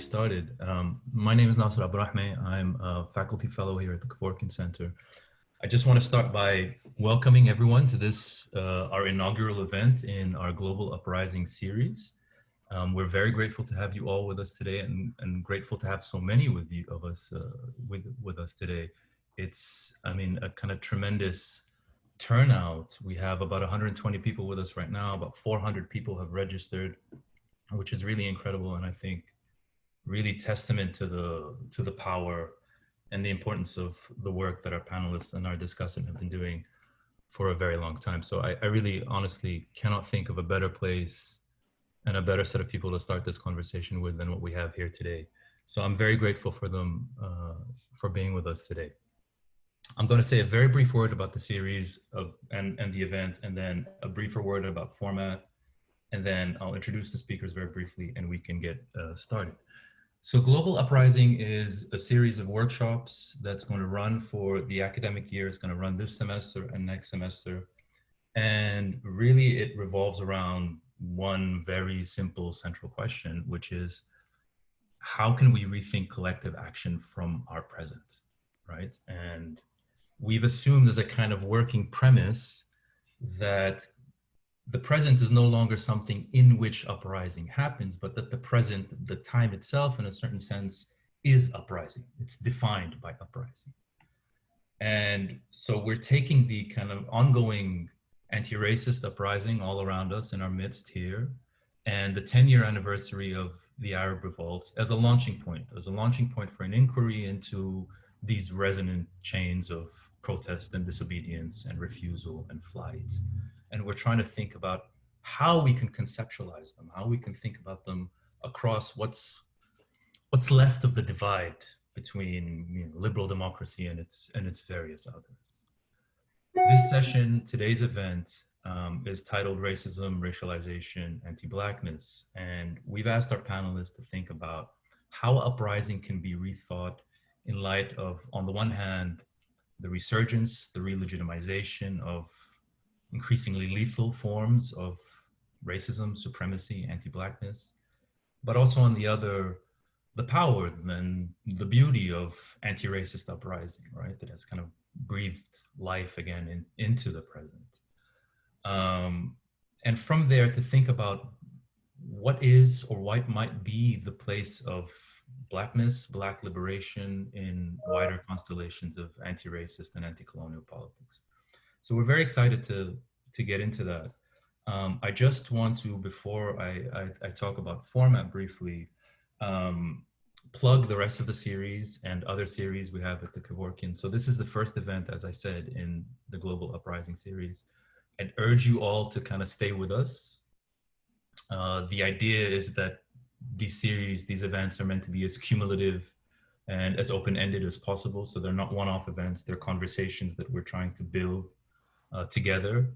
started. My name is Nasser Abrahme. I'm a faculty fellow here at the Kevorkian Center. I just want to start by welcoming everyone to this, our inaugural event in our Global Uprising series. We're very grateful to have you all with us today, and grateful to have so many of us with us today. It's, I mean, a kind of tremendous turnout. We have about 120 people with us right now. About 400 people have registered, which is really incredible, and I think really testament to the power and the importance of the work that our panelists and our discussant have been doing for a very long time. So I really honestly cannot think of a better place and a better set of people to start this conversation with than what we have here today. So I'm very grateful for them for being with us today. I'm going to say a very brief word about the series and the event, and then a briefer word about format, and then I'll introduce the speakers very briefly and we can get started. So Global Uprising is a series of workshops that's going to run for the academic year. It's going to run this semester and next semester. And really it revolves around one very simple central question, which is, how can we rethink collective action from our present, right? And we've assumed as a kind of working premise that the present is no longer something in which uprising happens, but that the present, the time itself, in a certain sense, is uprising. It's defined by uprising. And so we're taking the kind of ongoing anti-racist uprising all around us in our midst here, and the 10-year anniversary of the Arab revolts as a launching point for an inquiry into these resonant chains of protest and disobedience and refusal and flight. And we're trying to think about how we can conceptualize them, how we can think about them across what's left of the divide between, you know, liberal democracy and its various others. This session, today's event, is titled Racism, Racialization, Anti-Blackness. And we've asked our panelists to think about how uprising can be rethought in light of, on the one hand, the resurgence, the re-legitimization of increasingly lethal forms of racism, supremacy, anti-Blackness, but also on the other, the power and the beauty of anti-racist uprising, right? That has kind of breathed life again into the present. And from there to think about what is or what might be the place of Blackness, Black liberation in wider constellations of anti-racist and anti-colonial politics. So we're very excited to get into that. I just want to, before I talk about format briefly, plug the rest of the series and other series we have at the Kevorkian. So this is the first event, as I said, in the Global Uprising series. I'd urge you all to kind of stay with us. The idea is that these series, these events are meant to be as cumulative and as open-ended as possible. So they're not one-off events, they're conversations that we're trying to build together.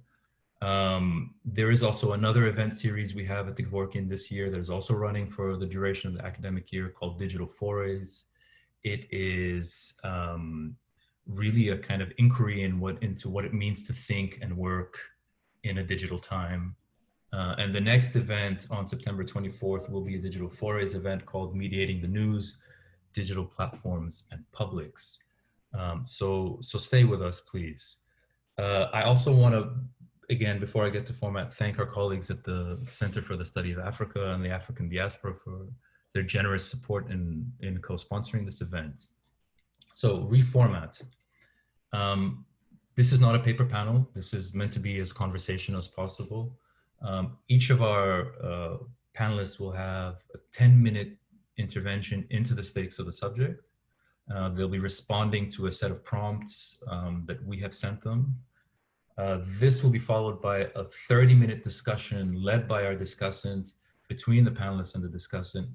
There is also another event series we have at the Kevorkian this year that is also running for the duration of the academic year called Digital Forays. It is really a kind of inquiry into what it means to think and work in a digital time. And the next event on September 24th will be a Digital Forays event called Mediating the News, Digital Platforms and Publics. So stay with us, please. I also want to, again, before I get to format, thank our colleagues at the Center for the Study of Africa and the African Diaspora for their generous support in co-sponsoring this event. So reformat. This is not a paper panel. This is meant to be as conversational as possible. Each of our panelists will have a 10-minute intervention into the stakes of the subject. They'll be responding to a set of prompts that we have sent them. This will be followed by a 30-minute discussion led by our discussant between the panelists and the discussant.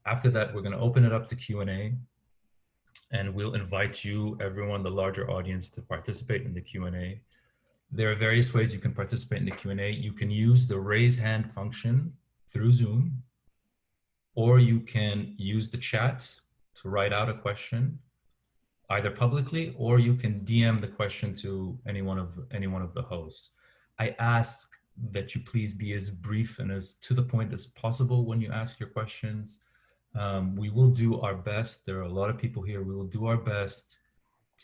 After that, we're going to open it up to Q&A, and we'll invite you, everyone, the larger audience, to participate in the Q&A. There are various ways you can participate in the Q&A. You can use the raise hand function through Zoom, or you can use the chat to write out a question, either publicly, or you can DM the question to any one of the hosts. I ask that you please be as brief and as to the point as possible when you ask your questions. We will do our best. There are a lot of people here. We will do our best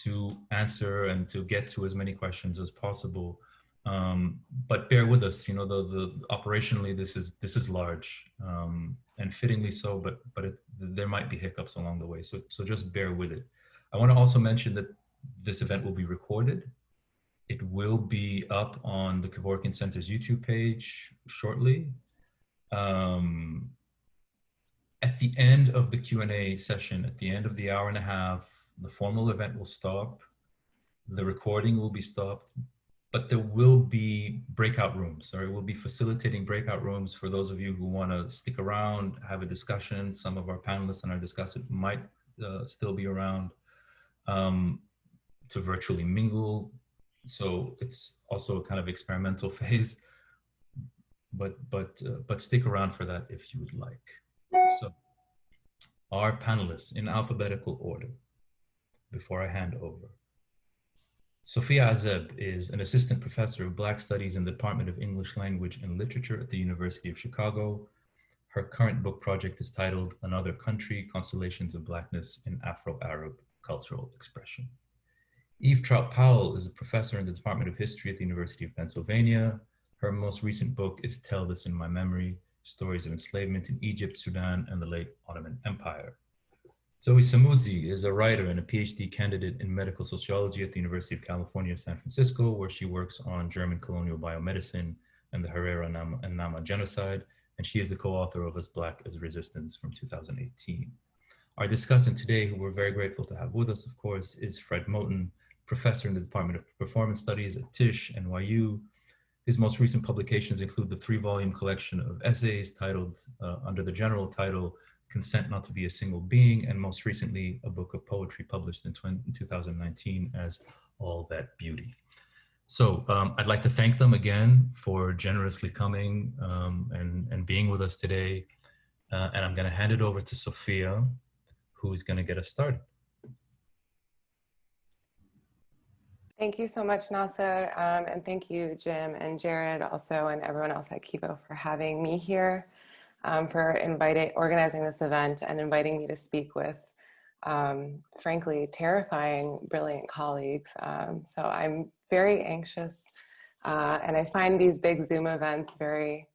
to answer and to get to as many questions as possible. But bear with us. You know, the operationally this is large, and fittingly so. But there might be hiccups along the way. So just bear with it. I want to also mention that this event will be recorded. It will be up on the Kevorkian Center's YouTube page shortly. At the end of the Q&A session, at the end of the hour and a half, the formal event will stop. The recording will be stopped, but there will be breakout rooms, or we'll be facilitating breakout rooms for those of you who want to stick around, have a discussion. Some of our panelists and our discussant might still be around to virtually mingle. So it's also a kind of experimental phase, but stick around for that if you would like. So our panelists in alphabetical order, before I hand over. Sophia Azeb is an assistant professor of Black Studies in the Department of English Language and Literature at the University of Chicago. Her current book project is titled Another Country, Constellations of Blackness in Afro-Arab Cultural Expression. Troutt Powell is a professor in the Department of History at the University of Pennsylvania. Her most recent book is Tell This in My Memory, Stories of Enslavement in Egypt, Sudan, and the Late Ottoman Empire. Zoé Samudzi is a writer and a PhD candidate in medical sociology at the University of California, San Francisco, where she works on German colonial biomedicine and the Herero and Nama genocide, and she is the co-author of As Black as Resistance from 2018. Our discussant today, who we're very grateful to have with us, of course, is Fred Moten, professor in the Department of Performance Studies at Tisch, NYU. His most recent publications include the 3-volume collection of essays titled, under the general title, Consent Not to Be a Single Being, and most recently, a book of poetry published in 2019 as All That Beauty. So I'd like to thank them again for generously coming and being with us today. And I'm gonna hand it over to Sophia, who's gonna get us started. Thank you so much, Nasser, and thank you, Jim and Jared also, and everyone else at Kivo for having me here, for organizing this event and inviting me to speak with, frankly, terrifying, brilliant colleagues. So I'm very anxious, and I find these big Zoom events very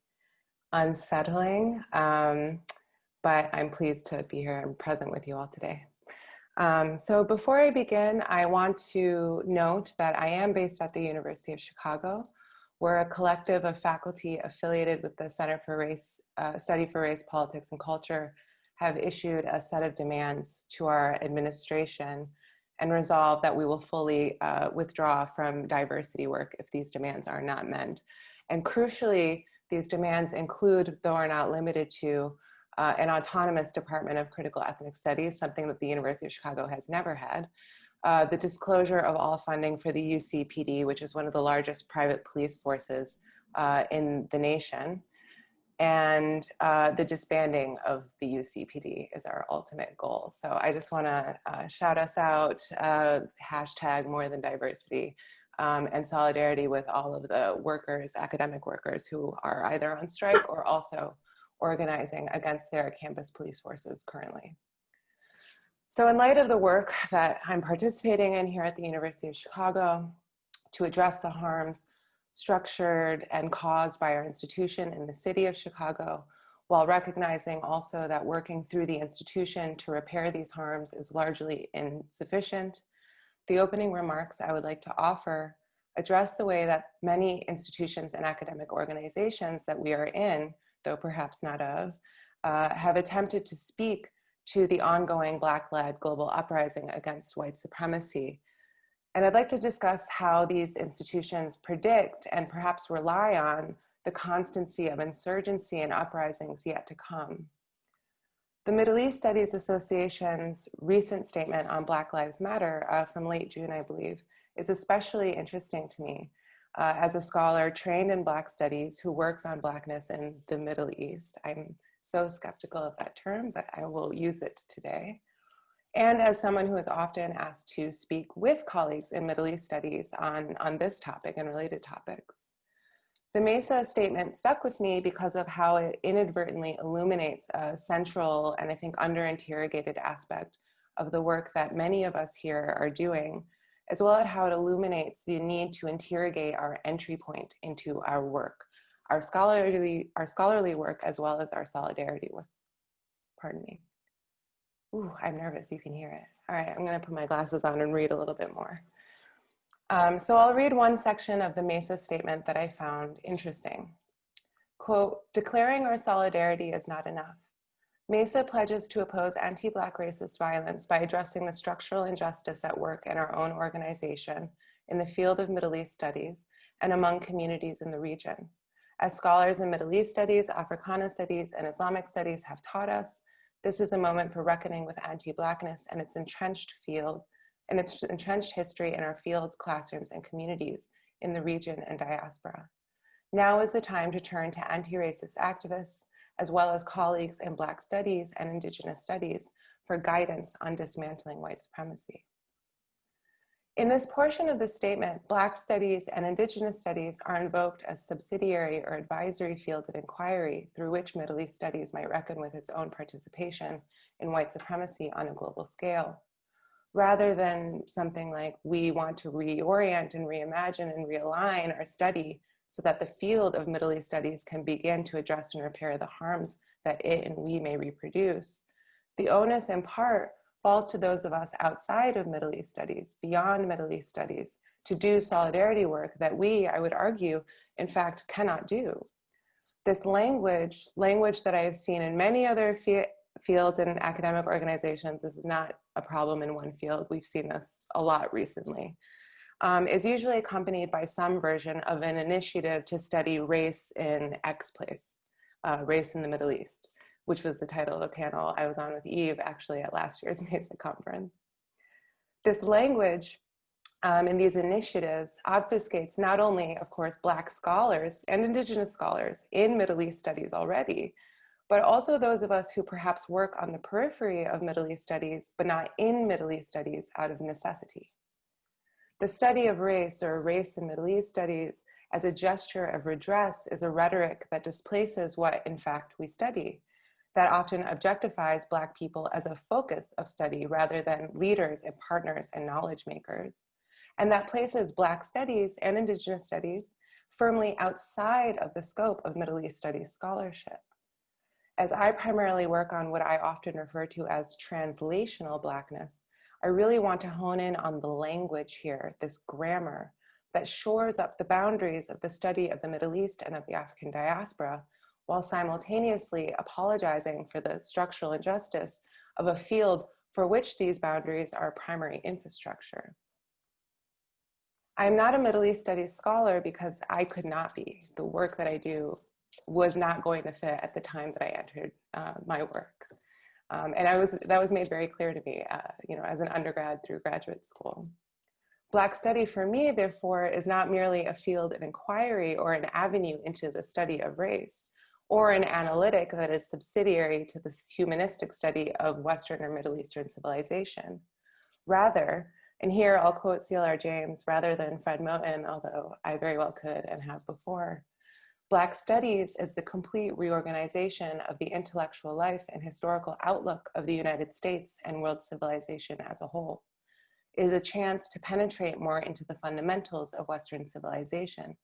unsettling, but I'm pleased to be here and present with you all today. So before I begin, I want to note that I am based at the University of Chicago. We're a collective of faculty affiliated with the Center for Study for Race, Politics, and Culture, have issued a set of demands to our administration and resolved that we will fully withdraw from diversity work if these demands are not met. And crucially, these demands include, though are not limited to, an autonomous Department of Critical Ethnic Studies, something that the University of Chicago has never had, the disclosure of all funding for the UCPD, which is one of the largest private police forces in the nation, and the disbanding of the UCPD is our ultimate goal. So I just want to shout us out, hashtag more than diversity, and solidarity with all of the workers, academic workers, who are either on strike or also organizing against their campus police forces currently. So in light of the work that I'm participating in here at the University of Chicago to address the harms structured and caused by our institution in the city of Chicago, while recognizing also that working through the institution to repair these harms is largely insufficient, the opening remarks I would like to offer address the way that many institutions and academic organizations that we are in, though perhaps not of, have attempted to speak to the ongoing Black-led global uprising against white supremacy. And I'd like to discuss how these institutions predict and perhaps rely on the constancy of insurgency and uprisings yet to come. The Middle East Studies Association's recent statement on Black Lives Matter from late June, I believe, is especially interesting to me. As a scholar trained in Black studies who works on Blackness in the Middle East. I'm so skeptical of that term, but I will use it today. And as someone who is often asked to speak with colleagues in Middle East studies on this topic and related topics. The MESA statement stuck with me because of how it inadvertently illuminates a central and I think under-interrogated aspect of the work that many of us here are doing, as well as how it illuminates the need to interrogate our entry point into our work, our scholarly work, as well as our solidarity work. Pardon me. Ooh, I'm nervous, you can hear it. All right, I'm gonna put my glasses on and read a little bit more. So I'll read one section of the MESA statement that I found interesting. Quote, declaring our solidarity is not enough. MESA pledges to oppose anti-Black racist violence by addressing the structural injustice at work in our own organization, in the field of Middle East studies, and among communities in the region. As scholars in Middle East studies, Africana studies, and Islamic studies have taught us, this is a moment for reckoning with anti-Blackness and its entrenched field, and its entrenched history in our fields, classrooms, and communities in the region and diaspora. Now is the time to turn to anti-racist activists, as well as colleagues in Black studies and Indigenous studies for guidance on dismantling white supremacy. In this portion of the statement, Black studies and Indigenous studies are invoked as subsidiary or advisory fields of inquiry through which Middle East studies might reckon with its own participation in white supremacy on a global scale. Rather than something like we want to reorient and reimagine and realign our study so that the field of Middle East studies can begin to address and repair the harms that it and we may reproduce, the onus in part falls to those of us outside of Middle East studies, beyond Middle East studies, to do solidarity work that we, I would argue, in fact, cannot do. This language that I have seen in many other fields and academic organizations, this is not a problem in one field, we've seen this a lot recently, is usually accompanied by some version of an initiative to study race in X place, race in the Middle East, which was the title of a panel I was on with Eve actually at last year's MESA conference. This language in these initiatives obfuscates not only, of course, Black scholars and Indigenous scholars in Middle East studies already, but also those of us who perhaps work on the periphery of Middle East studies, but not in Middle East studies out of necessity. The study of race or race in Middle East studies as a gesture of redress is a rhetoric that displaces what, in fact, we study, that often objectifies Black people as a focus of study rather than leaders and partners and knowledge makers, and that places Black studies and Indigenous studies firmly outside of the scope of Middle East studies scholarship. As I primarily work on what I often refer to as translational Blackness, I really want to hone in on the language here, this grammar that shores up the boundaries of the study of the Middle East and of the African diaspora, while simultaneously apologizing for the structural injustice of a field for which these boundaries are primary infrastructure. I'm not a Middle East studies scholar because I could not be. The work that I do was not going to fit at the time that I entered my work. And that was made very clear to me, as an undergrad through graduate school. Black study for me, therefore, is not merely a field of inquiry or an avenue into the study of race, or an analytic that is subsidiary to the humanistic study of Western or Middle Eastern civilization. Rather, and here I'll quote C.L.R. James rather than Fred Moten, although I very well could and have before, Black studies is the complete reorganization of the intellectual life and historical outlook of the United States and world civilization as a whole. It is a chance to penetrate more into the fundamentals of Western civilization.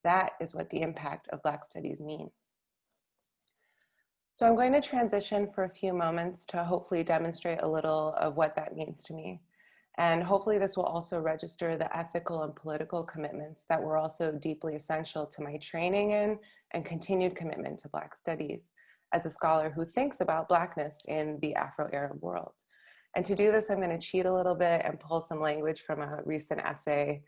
That is what the impact of Black studies means. So I'm going to transition for a few moments to hopefully demonstrate a little of what that means to me. And hopefully this will also register the ethical and political commitments that were also deeply essential to my training in and continued commitment to Black studies as a scholar who thinks about Blackness in the Afro-Arab world. And to do this, I'm going to cheat a little bit and pull some language from a recent essay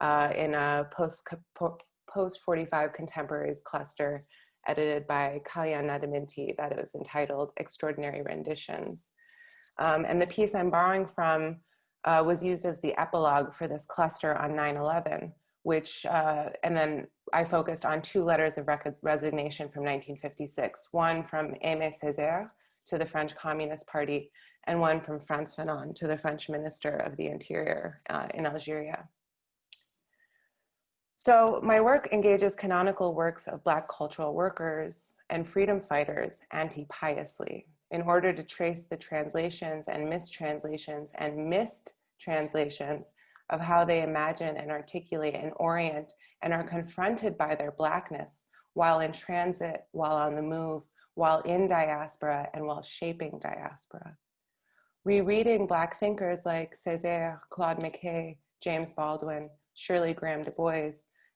in a post-45 contemporaries cluster edited by Kalyan Nadaminti that was entitled Extraordinary Renditions. And the piece I'm borrowing from was used as the epilogue for this cluster on 9/11, which, and then I focused on 2 letters of resignation from 1956, one from Aimé Césaire to the French Communist Party, and one from Frantz Fanon to the French Minister of the Interior in Algeria. So my work engages canonical works of Black cultural workers and freedom fighters anti-piously in order to trace the translations and mistranslations and missed translations of how they imagine and articulate and orient and are confronted by their Blackness while in transit, while on the move, while in diaspora, and while shaping diaspora. Rereading Black thinkers like Césaire, Claude McKay, James Baldwin, Shirley Graham Du Bois,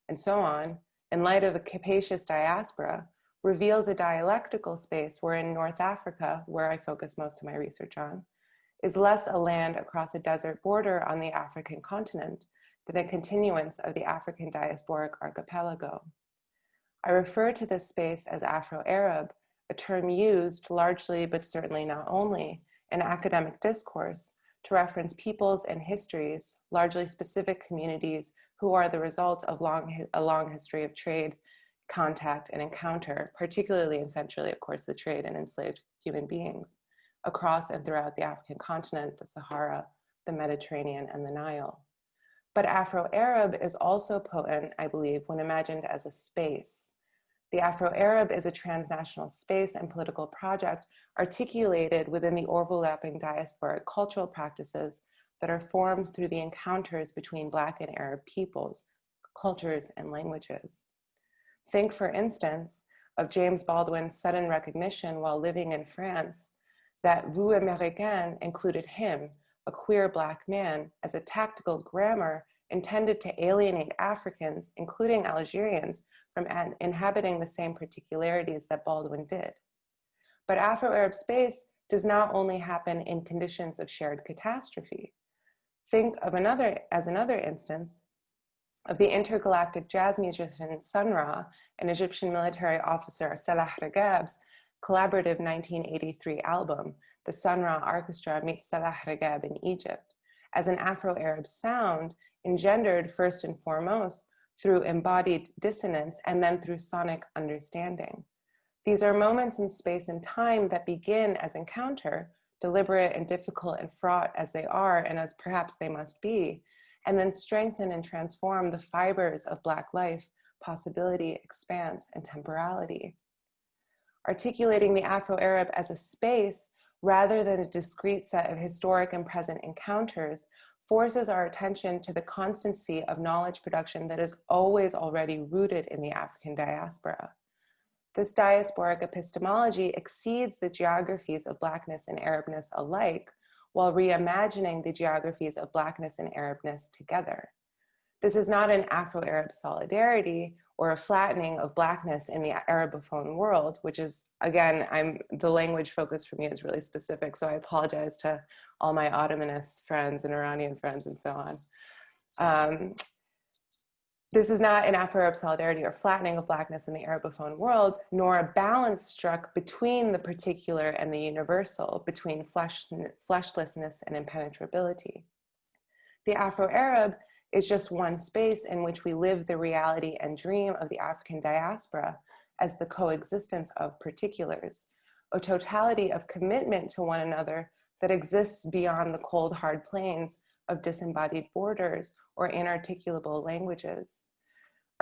and so on, in light of a capacious diaspora, reveals a dialectical space where in North Africa, where I focus most of my research on, is less a land across a desert border on the African continent than a continuance of the African diasporic archipelago. I refer to this space as Afro-Arab, a term used largely, but certainly not only, in academic discourse to reference peoples and histories, largely specific communities who are the result of a long history of trade, contact, and encounter, particularly and centrally, of course, the trade in enslaved human beings across and throughout the African continent, the Sahara, the Mediterranean, and the Nile. But Afro-Arab is also potent, I believe, when imagined as a space. The Afro-Arab is a transnational space and political project articulated within the overlapping diasporic cultural practices that are formed through the encounters between Black and Arab peoples, cultures, and languages. Think, for instance, of James Baldwin's sudden recognition while living in France that Vous Américain included him, a queer Black man, as a tactical grammar intended to alienate Africans, including Algerians, from inhabiting the same particularities that Baldwin did. But Afro-Arab space does not only happen in conditions of shared catastrophe. Think of another instance of the intergalactic jazz musician Sun Ra and Egyptian military officer Salah Regab's collaborative 1983 album, The Sun Ra Orchestra Meets Salah Regab in Egypt, as an Afro-Arab sound engendered first and foremost through embodied dissonance and then through sonic understanding. These are moments in space and time that begin as encounter, deliberate and difficult and fraught as they are, and as perhaps they must be, and then strengthen and transform the fibers of Black life, possibility, expanse, and temporality. Articulating the Afro-Arab as a space rather than a discrete set of historic and present encounters forces our attention to the constancy of knowledge production that is always already rooted in the African diaspora. This diasporic epistemology exceeds the geographies of Blackness and Arabness alike, while reimagining the geographies of Blackness and Arabness together. This is not an Afro-Arab solidarity or a flattening of Blackness in the Arabophone world, which is, again, the language focus for me is really specific, so I apologize to all my Ottomanist friends and Iranian friends and so on. This is not an Afro-Arab solidarity or flattening of Blackness in the Arabophone world, nor a balance struck between the particular and the universal, between fleshlessness and impenetrability. The Afro-Arab is just one space in which we live the reality and dream of the African diaspora as the coexistence of particulars, a totality of commitment to one another that exists beyond the cold, hard plains of disembodied borders or inarticulable languages.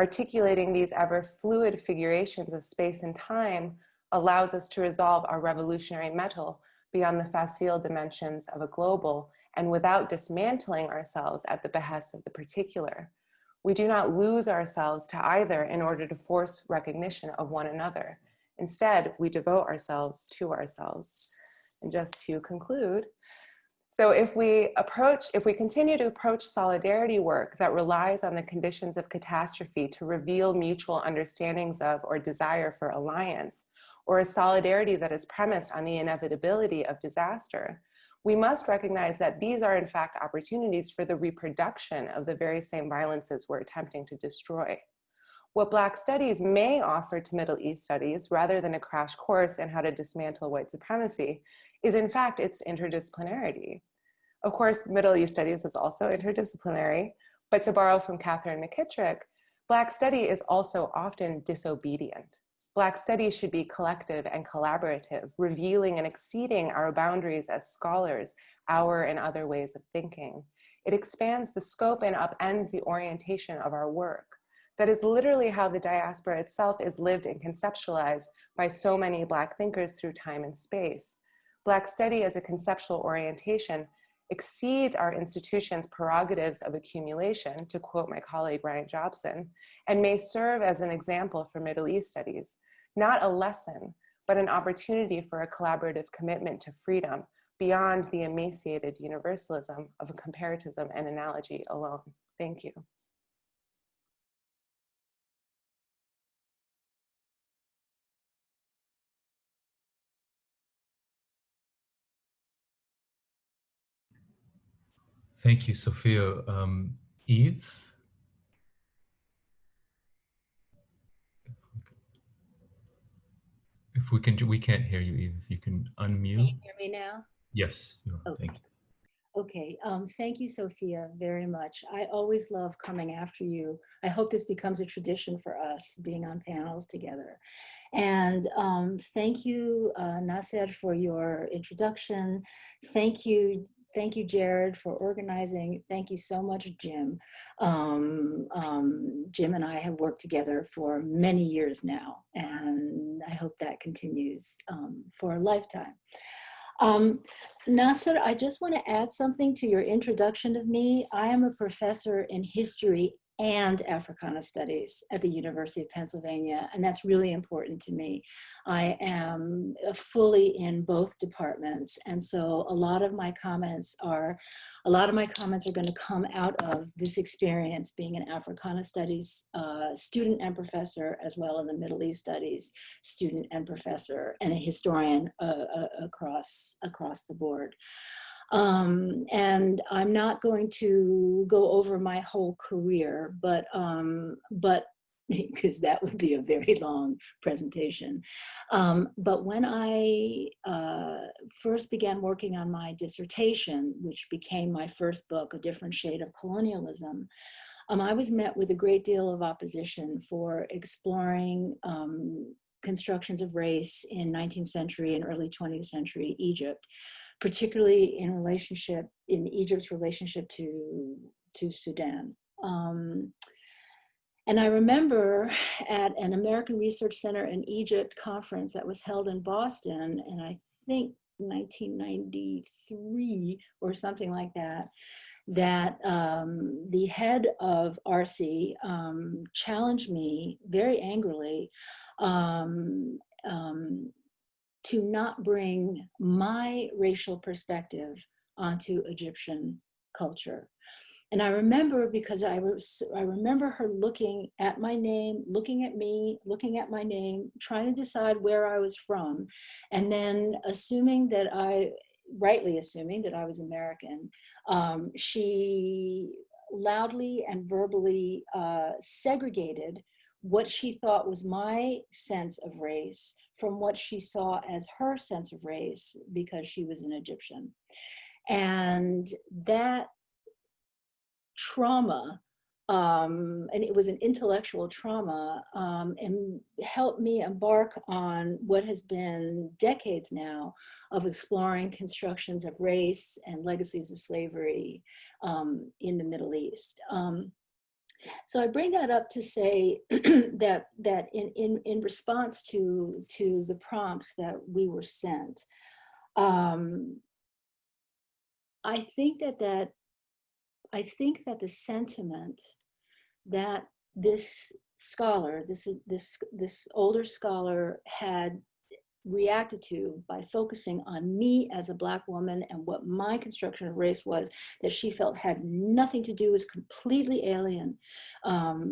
Articulating these ever fluid figurations of space and time allows us to resolve our revolutionary metal beyond the facile dimensions of a global and without dismantling ourselves at the behest of the particular. We do not lose ourselves to either in order to force recognition of one another. Instead, we devote ourselves to ourselves. And just to conclude, so if we continue to approach solidarity work that relies on the conditions of catastrophe to reveal mutual understandings of or desire for alliance, or a solidarity that is premised on the inevitability of disaster, we must recognize that these are in fact opportunities for the reproduction of the very same violences we're attempting to destroy. What Black studies may offer to Middle East studies, rather than a crash course in how to dismantle white supremacy, is in fact its interdisciplinarity. Of course, Middle East studies is also interdisciplinary, but to borrow from Catherine McKittrick, Black study is also often disobedient. Black study should be collective and collaborative, revealing and exceeding our boundaries as scholars, our and other ways of thinking. It expands the scope and upends the orientation of our work. That is literally how the diaspora itself is lived and conceptualized by so many Black thinkers through time and space. Black study as a conceptual orientation exceeds our institution's prerogatives of accumulation, to quote my colleague Ryan Jobson, and may serve as an example for Middle East studies, not a lesson, but an opportunity for a collaborative commitment to freedom beyond the emaciated universalism of a comparatism and analogy alone. Thank you. Thank you, Sophia. Eve? If we can't hear you, Eve. If you can unmute. Can you hear me now? Yes, you are. Okay. Thank you. Okay, thank you, Sophia, very much. I always love coming after you. I hope this becomes a tradition for us, being on panels together. And thank you, Nasser, for your introduction. Thank you, Jared, for organizing. Thank you so much, Jim. Jim and I have worked together for many years now, and I hope that continues for a lifetime. Nasser, I just want to add something to your introduction of me. I am a professor in history and Africana studies at the University of Pennsylvania, and that's really important to me. I am fully in both departments, and so a lot of my comments are going to come out of this experience being an Africana studies student and professor, as well as a Middle East studies student and professor, and a historian across the board. And I'm not going to go over my whole career, but because that would be a very long presentation. But when I first began working on my dissertation, which became my first book, A Different Shade of Colonialism, I was met with a great deal of opposition for exploring constructions of race in 19th century and early 20th century Egypt, particularly in Egypt's relationship to Sudan. And I remember at an American Research Center in Egypt conference that was held in Boston, and I think 1993 or something like that, that the head of RC challenged me very angrily to not bring my racial perspective onto Egyptian culture. And I remember, because I remember her looking at my name, looking at me, looking at my name, trying to decide where I was from, and then rightly assuming that I was American, she loudly and verbally segregated what she thought was my sense of race from what she saw as her sense of race, because she was an Egyptian. And that trauma, and it was an intellectual trauma, and helped me embark on what has been decades now of exploring constructions of race and legacies of slavery in the Middle East. So I bring that up to say that in response to the prompts that we were sent, I think that the sentiment that this scholar, this older scholar, had reacted to by focusing on me as a Black woman and what my construction of race was, that she felt had nothing to do, was completely alien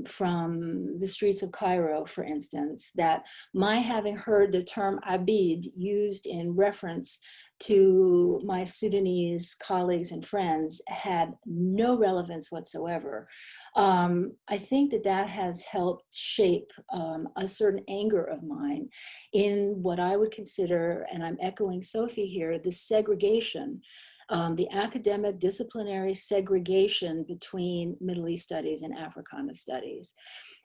from the streets of Cairo, for instance, that my having heard the term Abid used in reference to my Sudanese colleagues and friends had no relevance whatsoever. I think that has helped shape a certain anger of mine in what I would consider, and I'm echoing Sophie here, the segregation, the academic disciplinary segregation between Middle East studies and Africana studies.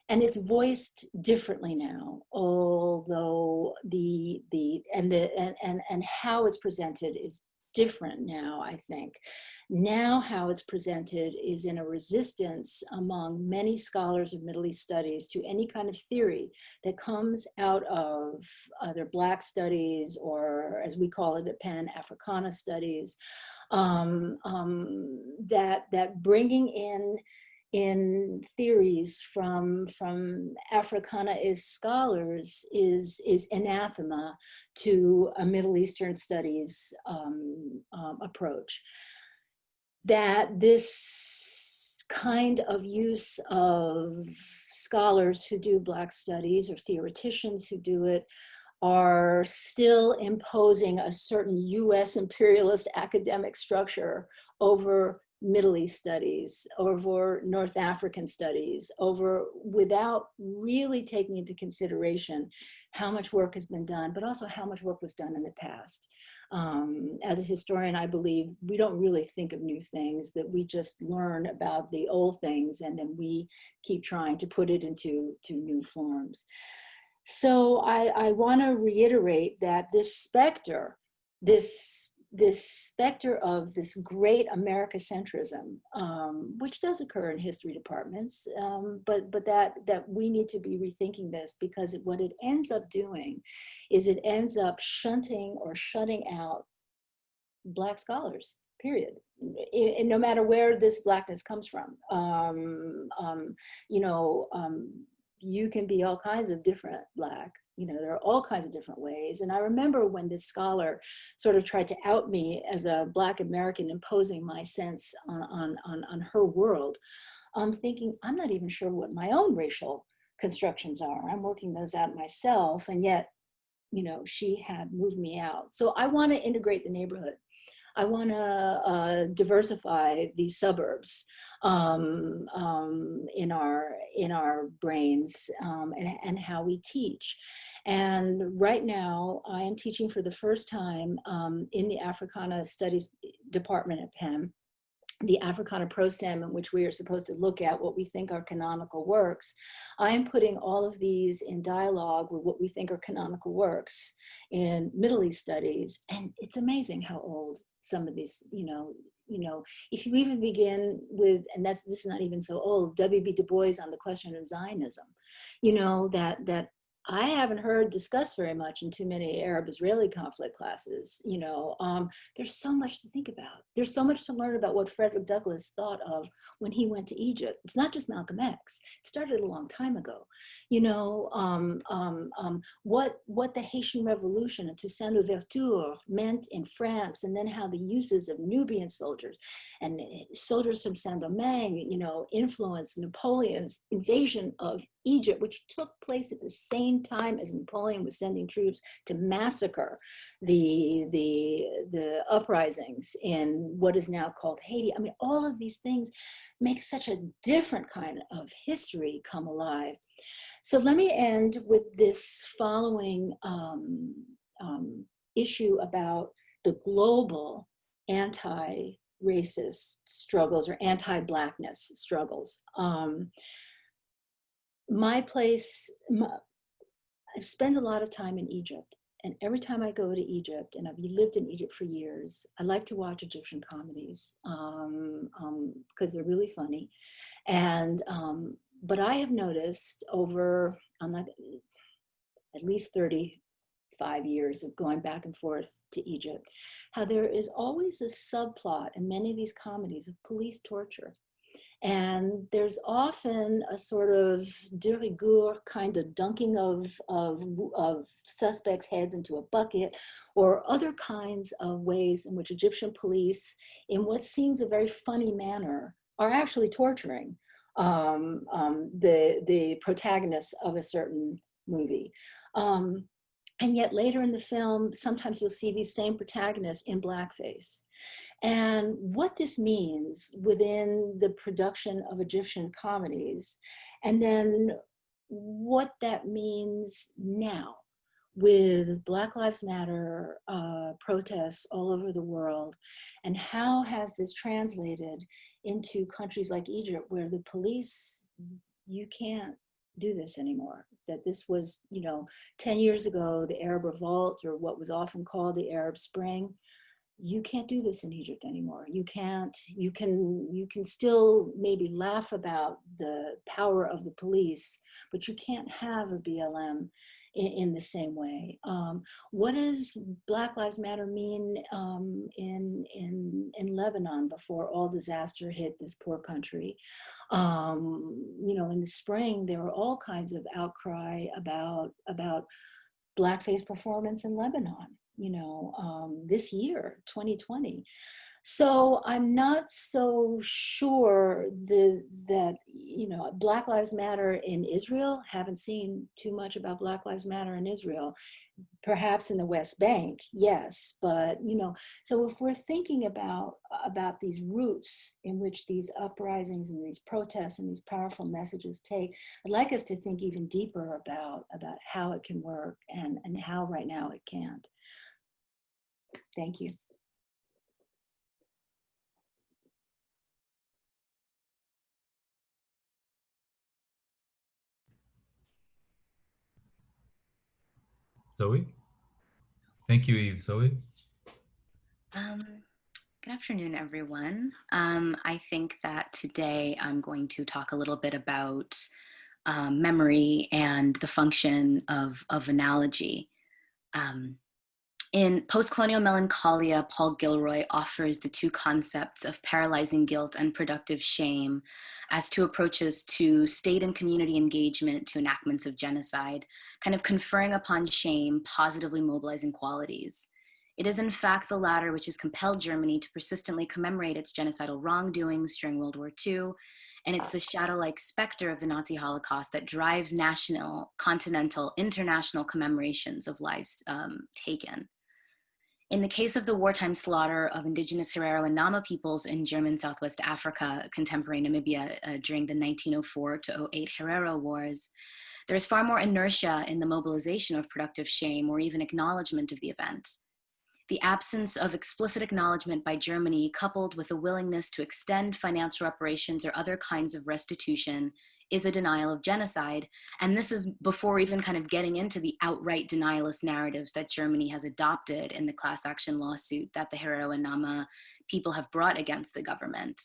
And it's voiced differently now, although and how it's presented different now, I think. Now how it's presented is in a resistance among many scholars of Middle East studies to any kind of theory that comes out of either Black studies or, as we call it at Penn, Africana studies, that bringing in theories from Africanaist scholars is anathema to a Middle Eastern studies approach. That this kind of use of scholars who do Black studies or theoreticians who do it are still imposing a certain US imperialist academic structure over Middle East studies, over North African studies, without really taking into consideration how much work has been done, but also how much work was done in the past. As a historian, I believe we don't really think of new things, that we just learn about the old things and then we keep trying to put it into new forms. So I want to reiterate that this specter, this specter of this great Americocentrism, which does occur in history departments, but that we need to be rethinking this, because what it ends up doing is it ends up shunting or shutting out Black scholars, period. And no matter where this Blackness comes from, you can be all kinds of different Black. There are all kinds of different ways. And I remember when this scholar sort of tried to out me as a Black American, imposing my sense on her world, I'm thinking, I'm not even sure what my own racial constructions are. I'm working those out myself. And yet, she had moved me out. So I want to integrate the neighborhood. I want to diversify these suburbs in our brains and how we teach. And right now, I am teaching for the first time in the Africana Studies Department at Penn, the Africana Pro-Sem, in which we are supposed to look at what we think are canonical works. I am putting all of these in dialogue with what we think are canonical works in Middle East studies. And it's amazing how old some of these, if you even begin with, and this is not even so old, W.B. Du Bois on the question of Zionism, that I haven't heard discussed very much in too many Arab-Israeli conflict classes. There's so much to think about. There's so much to learn about what Frederick Douglass thought of when he went to Egypt. It's not just Malcolm X. It started a long time ago. What the Haitian Revolution and Toussaint Louverture meant in France, and then how the uses of Nubian soldiers and soldiers from Saint-Domingue, influenced Napoleon's invasion of Egypt, which took place at the same time as Napoleon was sending troops to massacre the uprisings in what is now called Haiti. I mean, all of these things make such a different kind of history come alive. So let me end with this following issue about the global anti-racist struggles or anti-Blackness struggles. I spend a lot of time in Egypt, and every time I go to Egypt, and I've lived in Egypt for years, I like to watch Egyptian comedies because they're really funny. And but I have noticed over at least 35 years of going back and forth to Egypt, how there is always a subplot in many of these comedies of police torture. And there's often a sort of de rigueur kind of dunking of suspects' heads into a bucket, or other kinds of ways in which Egyptian police, in what seems a very funny manner, are actually torturing the protagonists of a certain movie. And yet later in the film, sometimes you'll see these same protagonists in blackface. And what this means within the production of Egyptian comedies, and then what that means now with Black Lives Matter protests all over the world, and how has this translated into countries like Egypt, where the police, you can't do this anymore. That this was, 10 years ago, the Arab Revolt, or what was often called the Arab Spring. you can't do this in Egypt anymore. You can't, you can still maybe laugh about the power of the police, but you can't have a BLM in the same way. What does Black Lives Matter mean in Lebanon before all disaster hit this poor country? You know, in the spring, there were all kinds of outcry about blackface performance in Lebanon, you know, this year, 2020. So I'm not so sure that, you know, Black Lives Matter in Israel, haven't seen too much about Black Lives Matter in Israel. Perhaps in the West Bank, yes, but, you know, so if we're thinking about these roots in which these uprisings and these protests and these powerful messages take, I'd like us to think even deeper about how it can work and how right now it can't. Thank you. Zoe? Thank you, Eve. Zoe? Good afternoon, everyone. I think that today I'm going to talk a little bit about memory and the function of analogy. In Post-Colonial Melancholia, Paul Gilroy offers the two concepts of paralyzing guilt and productive shame as two approaches to state and community engagement to enactments of genocide, kind of conferring upon shame positively mobilizing qualities. It is in fact the latter which has compelled Germany to persistently commemorate its genocidal wrongdoings during World War II, and it's the shadow-like specter of the Nazi Holocaust that drives national, continental, international commemorations of lives taken. In the case of the wartime slaughter of indigenous Herero and Nama peoples in German Southwest Africa, contemporary Namibia, during the 1904 to 08 Herero Wars, there is far more inertia in the mobilization of productive shame or even acknowledgement of the event. The absence of explicit acknowledgement by Germany, coupled with a willingness to extend financial reparations or other kinds of restitution, is a denial of genocide. And this is before even kind of getting into the outright denialist narratives that Germany has adopted in the class action lawsuit that the Herero and Nama people have brought against the government.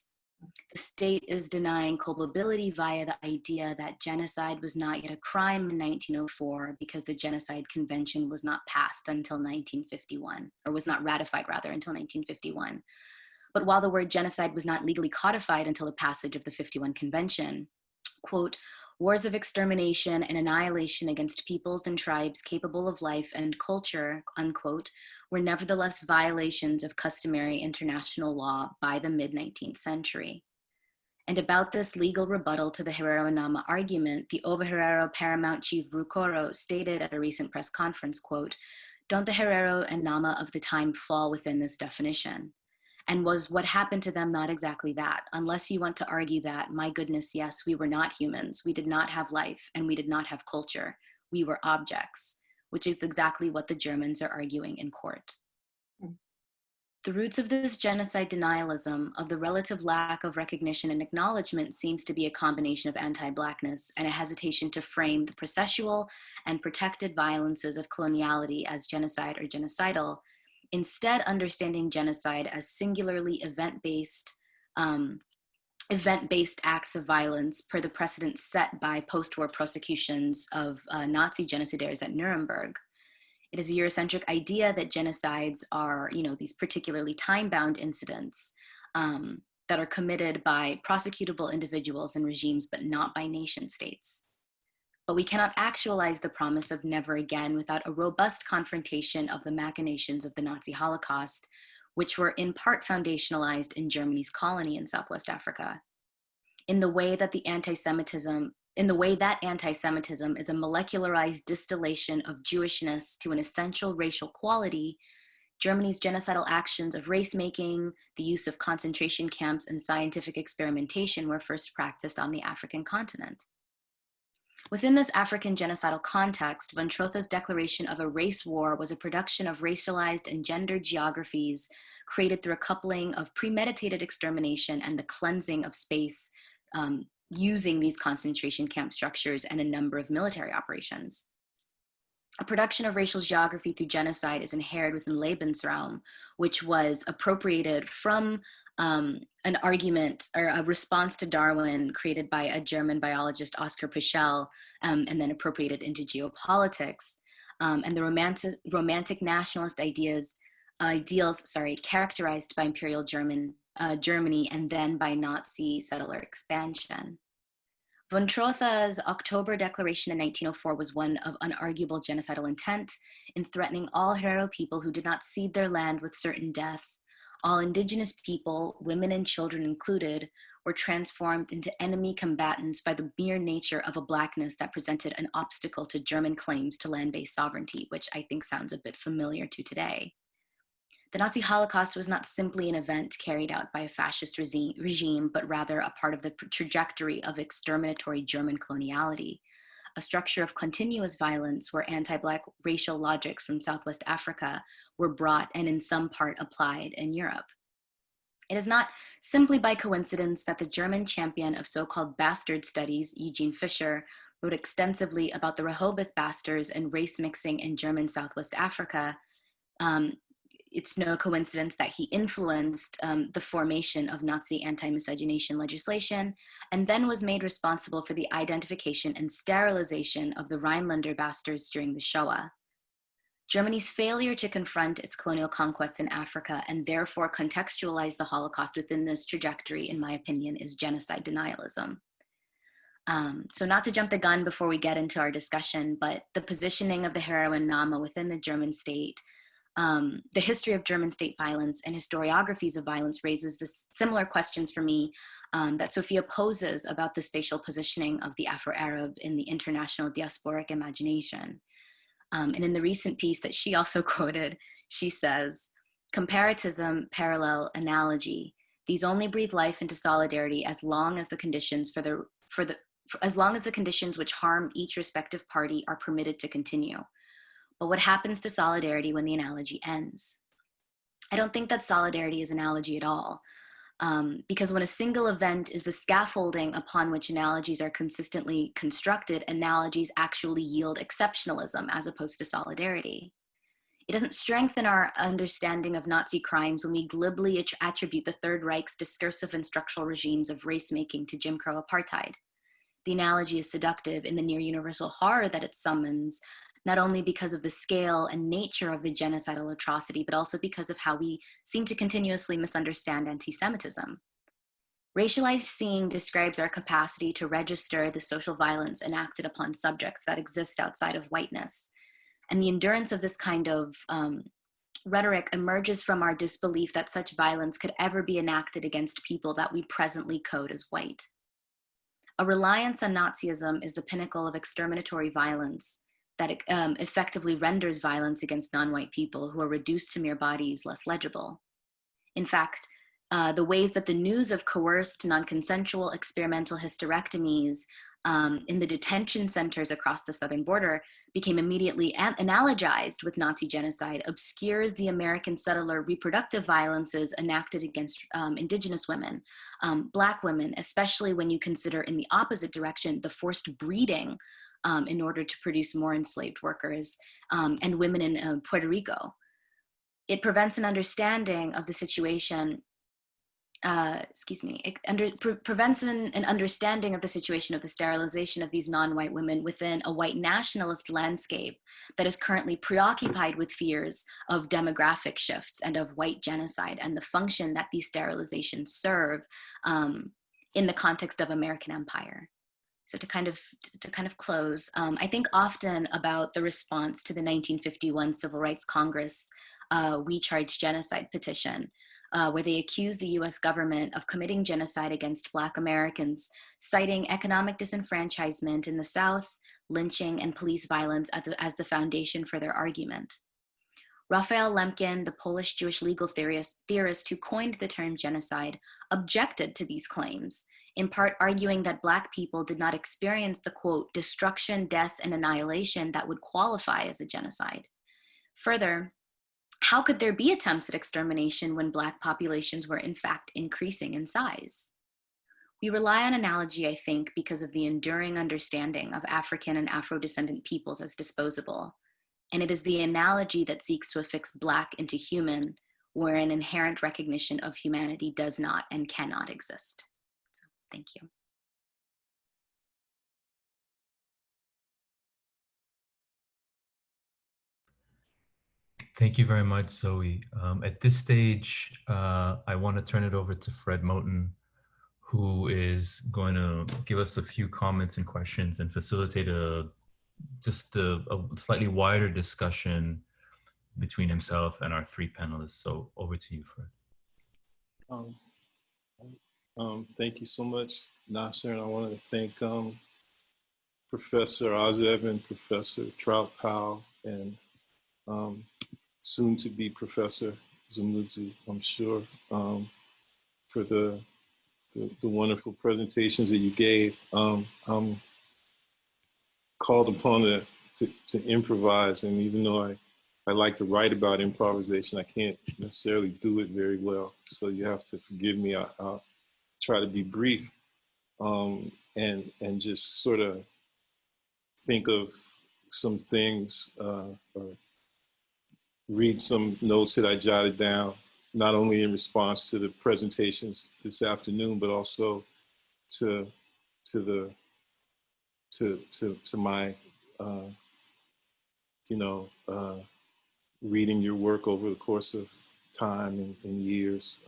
The state is denying culpability via the idea that genocide was not yet a crime in 1904 because the Genocide Convention was not passed until 1951, or was not ratified rather until 1951. But while the word genocide was not legally codified until the passage of the 51 Convention, quote, wars of extermination and annihilation against peoples and tribes capable of life and culture, unquote, were nevertheless violations of customary international law by the mid-19th century. And about this legal rebuttal to the Herero and Nama argument, the Ovaherero paramount chief Rukoro stated at a recent press conference, quote, don't the Herero and Nama of the time fall within this definition? And was what happened to them not exactly that? Unless you want to argue that, my goodness, yes, we were not humans. We did not have life and we did not have culture. We were objects, which is exactly what the Germans are arguing in court. The roots of this genocide denialism, of the relative lack of recognition and acknowledgement, seems to be a combination of anti-Blackness and a hesitation to frame the processual and protected violences of coloniality as genocide or genocidal, instead understanding genocide as singularly event-based acts of violence per the precedent set by post-war prosecutions of Nazi genocidaires at Nuremberg. It is a Eurocentric idea that genocides are, you know, these particularly time-bound incidents that are committed by prosecutable individuals and regimes, but not by nation states. But we cannot actualize the promise of never again without a robust confrontation of the machinations of the Nazi Holocaust, which were in part foundationalized in Germany's colony in Southwest Africa. In the way that anti-Semitism is a molecularized distillation of Jewishness to an essential racial quality, Germany's genocidal actions of race-making, the use of concentration camps, and scientific experimentation were first practiced on the African continent. Within this African genocidal context, von Trotha's declaration of a race war was a production of racialized and gendered geographies created through a coupling of premeditated extermination and the cleansing of space using these concentration camp structures and a number of military operations. A production of racial geography through genocide is inherent within Lebensraum, which was appropriated from an argument or a response to Darwin created by a German biologist, Oscar Pichel, and then appropriated into geopolitics. And the romantic nationalist ideals, characterized by Imperial Germany and then by Nazi settler expansion. Von Trotha's October Declaration in 1904 was one of unarguable genocidal intent in threatening all Herero people who did not cede their land with certain death. All indigenous people, women and children included, were transformed into enemy combatants by the mere nature of a blackness that presented an obstacle to German claims to land-based sovereignty, which I think sounds a bit familiar to today. The Nazi Holocaust was not simply an event carried out by a fascist regime, but rather a part of the trajectory of exterminatory German coloniality, a structure of continuous violence where anti-Black racial logics from Southwest Africa were brought and in some part applied in Europe. It is not simply by coincidence that the German champion of so-called bastard studies, Eugene Fischer, wrote extensively about the Rehoboth bastards and race mixing in German Southwest Africa. It's no coincidence that he influenced the formation of Nazi anti-miscegenation legislation and then was made responsible for the identification and sterilization of the Rhinelander bastards during the Shoah. Germany's failure to confront its colonial conquests in Africa and therefore contextualize the Holocaust within this trajectory, in my opinion, is genocide denialism. So not to jump the gun before we get into our discussion, but the positioning of the heroine Nama within the German state, the history of German state violence and historiographies of violence raises this similar questions for me that Sophia poses about the spatial positioning of the Afro-Arab in the international diasporic imagination. And in the recent piece that she also quoted, she says, "Comparatism, parallel, analogy. These only breathe life into solidarity as long as the conditions as long as the conditions which harm each respective party are permitted to continue. But what happens to solidarity when the analogy ends?" I don't think that solidarity is analogy at all, because when a single event is the scaffolding upon which analogies are consistently constructed, analogies actually yield exceptionalism as opposed to solidarity. It doesn't strengthen our understanding of Nazi crimes when we glibly attribute the Third Reich's discursive and structural regimes of race-making to Jim Crow apartheid. The analogy is seductive in the near universal horror that it summons, not only because of the scale and nature of the genocidal atrocity, but also because of how we seem to continuously misunderstand anti-Semitism. Racialized seeing describes our capacity to register the social violence enacted upon subjects that exist outside of whiteness. And the endurance of this kind of rhetoric emerges from our disbelief that such violence could ever be enacted against people that we presently code as white. A reliance on Nazism is the pinnacle of exterminatory violence that effectively renders violence against non-white people who are reduced to mere bodies less legible. In fact, the ways that the news of coerced, non-consensual experimental hysterectomies in the detention centers across the southern border became immediately analogized with Nazi genocide obscures the American settler reproductive violences enacted against indigenous women, Black women, especially when you consider in the opposite direction the forced breeding in order to produce more enslaved workers and women in Puerto Rico. It prevents an understanding of the situation, prevents an understanding of the situation of the sterilization of these non-white women within a white nationalist landscape that is currently preoccupied with fears of demographic shifts and of white genocide and the function that these sterilizations serve in the context of American empire. So to kind of close, I think often about the response to the 1951 Civil Rights Congress We Charge Genocide petition, where they accused the US government of committing genocide against Black Americans, citing economic disenfranchisement in the South, lynching, and police violence as the foundation for their argument. Raphael Lemkin, the Polish Jewish legal theorist who coined the term genocide, objected to these claims, in part arguing that Black people did not experience the, quote, destruction, death, and annihilation that would qualify as a genocide. Further, how could there be attempts at extermination when Black populations were in fact increasing in size? We rely on analogy, I think, because of the enduring understanding of African and Afro-descendant peoples as disposable, And it is the analogy that seeks to affix Black into human, where an inherent recognition of humanity does not and cannot exist. So, thank you. Thank you very much, Zoe. At this stage, I want to turn it over to Fred Moten, who is going to give us a few comments and questions and facilitate just a slightly wider discussion between himself and our three panelists. So over to you, Fred. Thank you so much, Nasser, and I wanted to thank Professor Azeb and Professor Troutt Powell and soon to be Professor Samudzi, I'm sure, for the wonderful presentations that you gave. I'm called upon to improvise, and even though I like to write about improvisation, I can't necessarily do it very well. So you have to forgive me. I'll try to be brief and just sort of think of some things or read some notes that I jotted down, not only in response to the presentations this afternoon, but also to my, reading your work over the course of time and years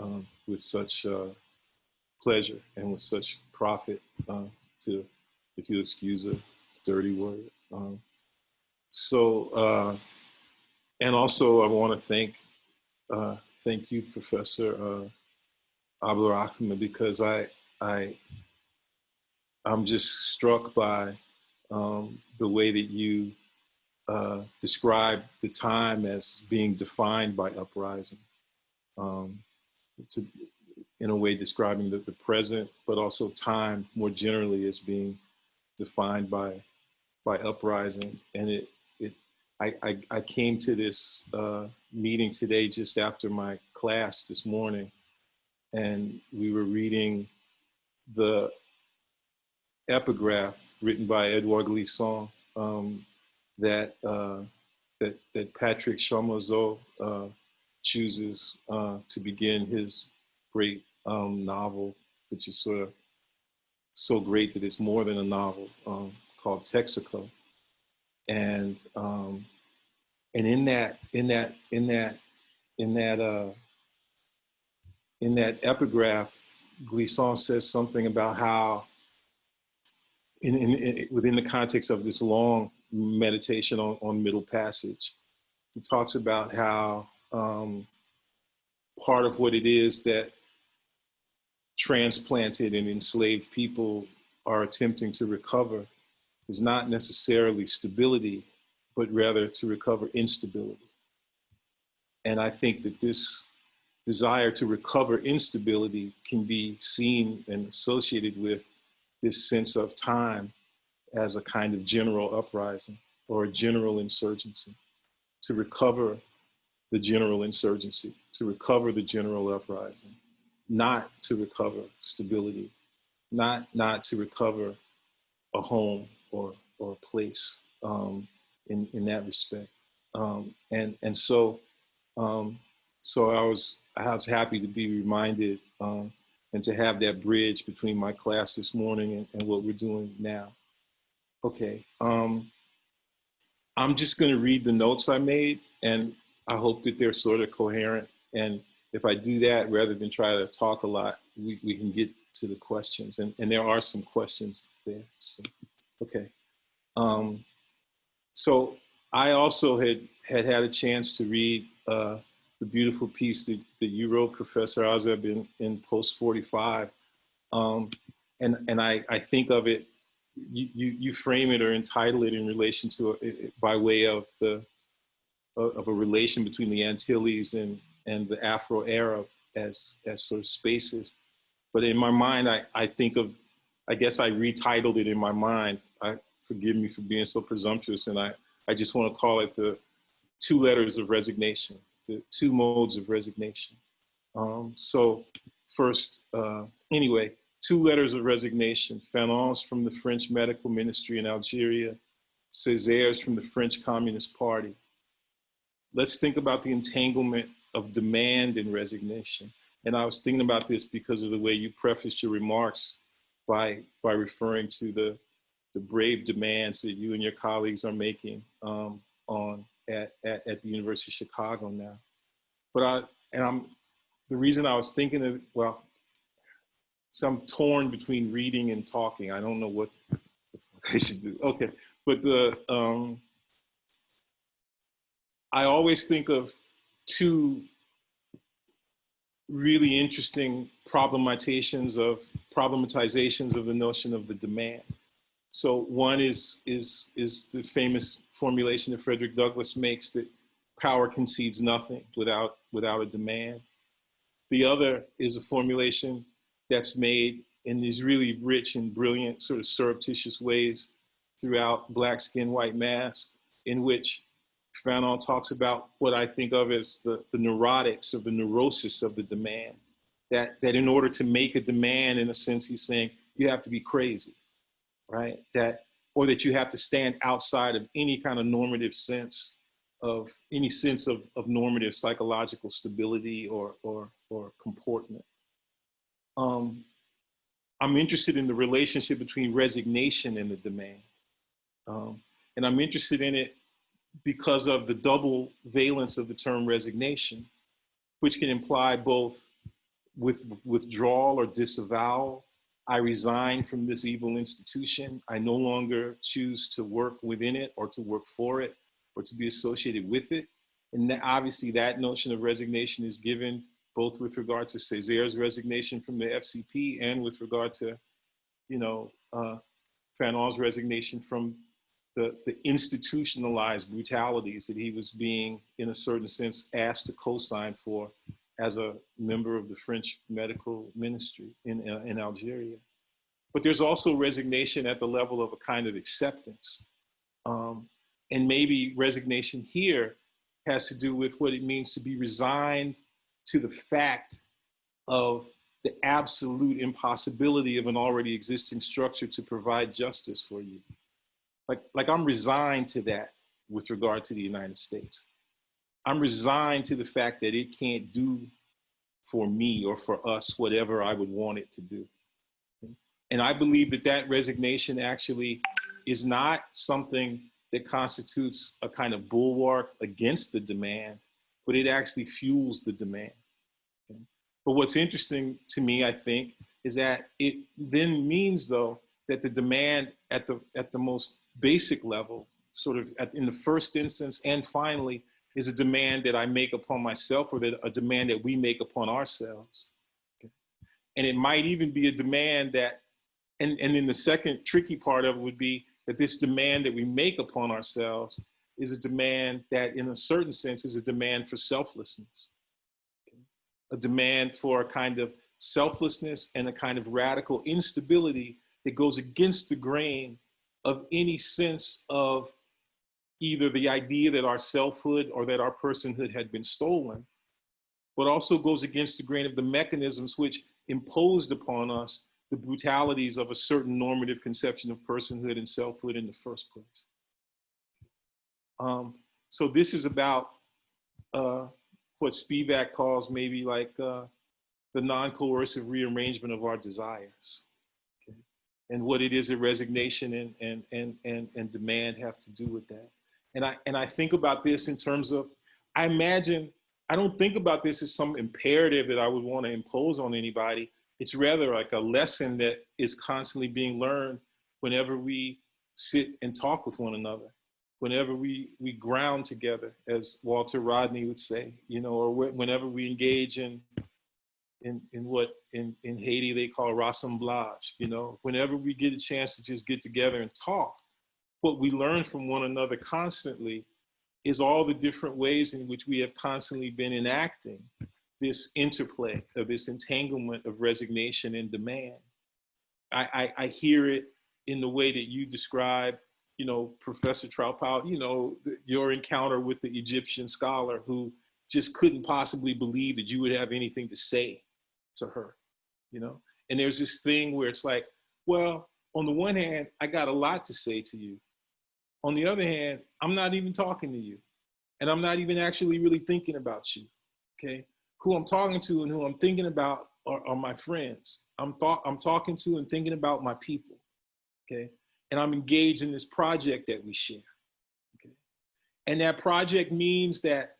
with such pleasure and with such profit to, if you excuse a dirty word. And also I want to thank you, Professor Abdulrahman, because I'm just struck by the way that you describe the time as being defined by uprising, in a way describing the present, but also time more generally as being defined by uprising. And I came to this meeting today just after my class this morning, and we were reading the epigraph written by Edouard Glissant that Patrick Chamoiseau chooses to begin his great novel, which is sort of so great that it's more than a novel, called Texaco. And in that epigraph, Glissant says something about how, within the context of this long meditation on Middle Passage, he talks about how part of what it is that transplanted and enslaved people are attempting to recover is not necessarily stability, but rather to recover instability. And I think that this desire to recover instability can be seen and associated with this sense of time as a kind of general uprising or a general insurgency, to recover the general insurgency, to recover the general uprising, not to recover stability, not to recover a home or a place in that respect. So I was happy to be reminded and to have that bridge between my class this morning and what we're doing now. Okay, I'm just going to read the notes I made, and I hope that they're sort of coherent. And if I do that, rather than try to talk a lot, we can get to the questions. And there are some questions there. So, okay. So I also had a chance to read the beautiful piece that you wrote, Professor Azeb, in Post 45. And I think of it, you frame it or entitle it in relation to, by way of a relation between the Antilles and the Afro-Arab as sort of spaces. But in my mind, I think of, I guess I retitled it in my mind. Forgive me for being so presumptuous, and I just want to call it the 2 letters of resignation, the 2 modes of resignation. So first, anyway, 2 letters of resignation: Fanon's from the French medical ministry in Algeria, Césare's from the French Communist Party. let's think about the entanglement of demand and resignation. And I was thinking about this because of the way you prefaced your remarks by referring to the brave demands that you and your colleagues are making at the University of Chicago now. But the reason I was thinking of, well, so I'm torn between reading and talking. I don't know what I should do. Okay, but I always think of two really interesting problematizations of the notion of the demand. So one is the famous formulation that Frederick Douglass makes, that power concedes nothing without a demand. The other is a formulation that's made in these really rich and brilliant sort of surreptitious ways throughout Black Skin, White Mask, in which Fanon talks about what I think of as the neurotics or the neurosis of the demand. That in order to make a demand, in a sense, he's saying you have to be crazy, right? Or that you have to stand outside of any kind of normative sense of normative psychological stability or comportment. I'm interested in the relationship between resignation and the demand. And I'm interested in it because of the double valence of the term resignation, which can imply both withdrawal or disavowal. I resign from this evil institution. I no longer choose to work within it or to work for it or to be associated with it. And obviously that notion of resignation is given both with regard to Césaire's resignation from the FCP and with regard to, Fanon's resignation from the institutionalized brutalities that he was being, in a certain sense, asked to co-sign for as a member of the French medical ministry in Algeria. But there's also resignation at the level of a kind of acceptance. And maybe resignation here has to do with what it means to be resigned to the fact of the absolute impossibility of an already existing structure to provide justice for you. Like I'm resigned to that with regard to the United States. I'm resigned to the fact that it can't do for me or for us whatever I would want it to do. And I believe that resignation actually is not something that constitutes a kind of bulwark against the demand, but it actually fuels the demand. But what's interesting to me, I think, is that it then means, though, that the demand at the most basic level, sort of in the first instance and finally, is a demand that I make upon myself, or that a demand that we make upon ourselves. Okay? And it might even be a demand that, and then the second tricky part of it would be that this demand that we make upon ourselves is a demand that, in a certain sense, is a demand for selflessness. Okay? A demand for a kind of selflessness and a kind of radical instability that goes against the grain of any sense of either the idea that our selfhood or that our personhood had been stolen, but also goes against the grain of the mechanisms which imposed upon us the brutalities of a certain normative conception of personhood and selfhood in the first place. So this is about what Spivak calls maybe like the non-coercive rearrangement of our desires. Okay? And what it is that resignation and demand have to do with that. And I think about this in terms of, I don't think about this as some imperative that I would want to impose on anybody. It's rather like a lesson that is constantly being learned whenever we sit and talk with one another, whenever we ground together, as Walter Rodney would say, or whenever we engage in what in Haiti they call rassemblage, whenever we get a chance to just get together and talk. What we learn from one another constantly is all the different ways in which we have constantly been enacting this interplay of this entanglement of resignation and demand. I hear it in the way that you describe, Professor Troutt Powell, your encounter with the Egyptian scholar who just couldn't possibly believe that you would have anything to say to her, And there's this thing where it's like, well, on the one hand, I got a lot to say to you. On the other hand, I'm not even talking to you. and I'm not even actually really thinking about you, okay? Who I'm talking to and who I'm thinking about are my friends. I'm talking to and thinking about my people, okay? And I'm engaged in this project that we share, okay? And that project means that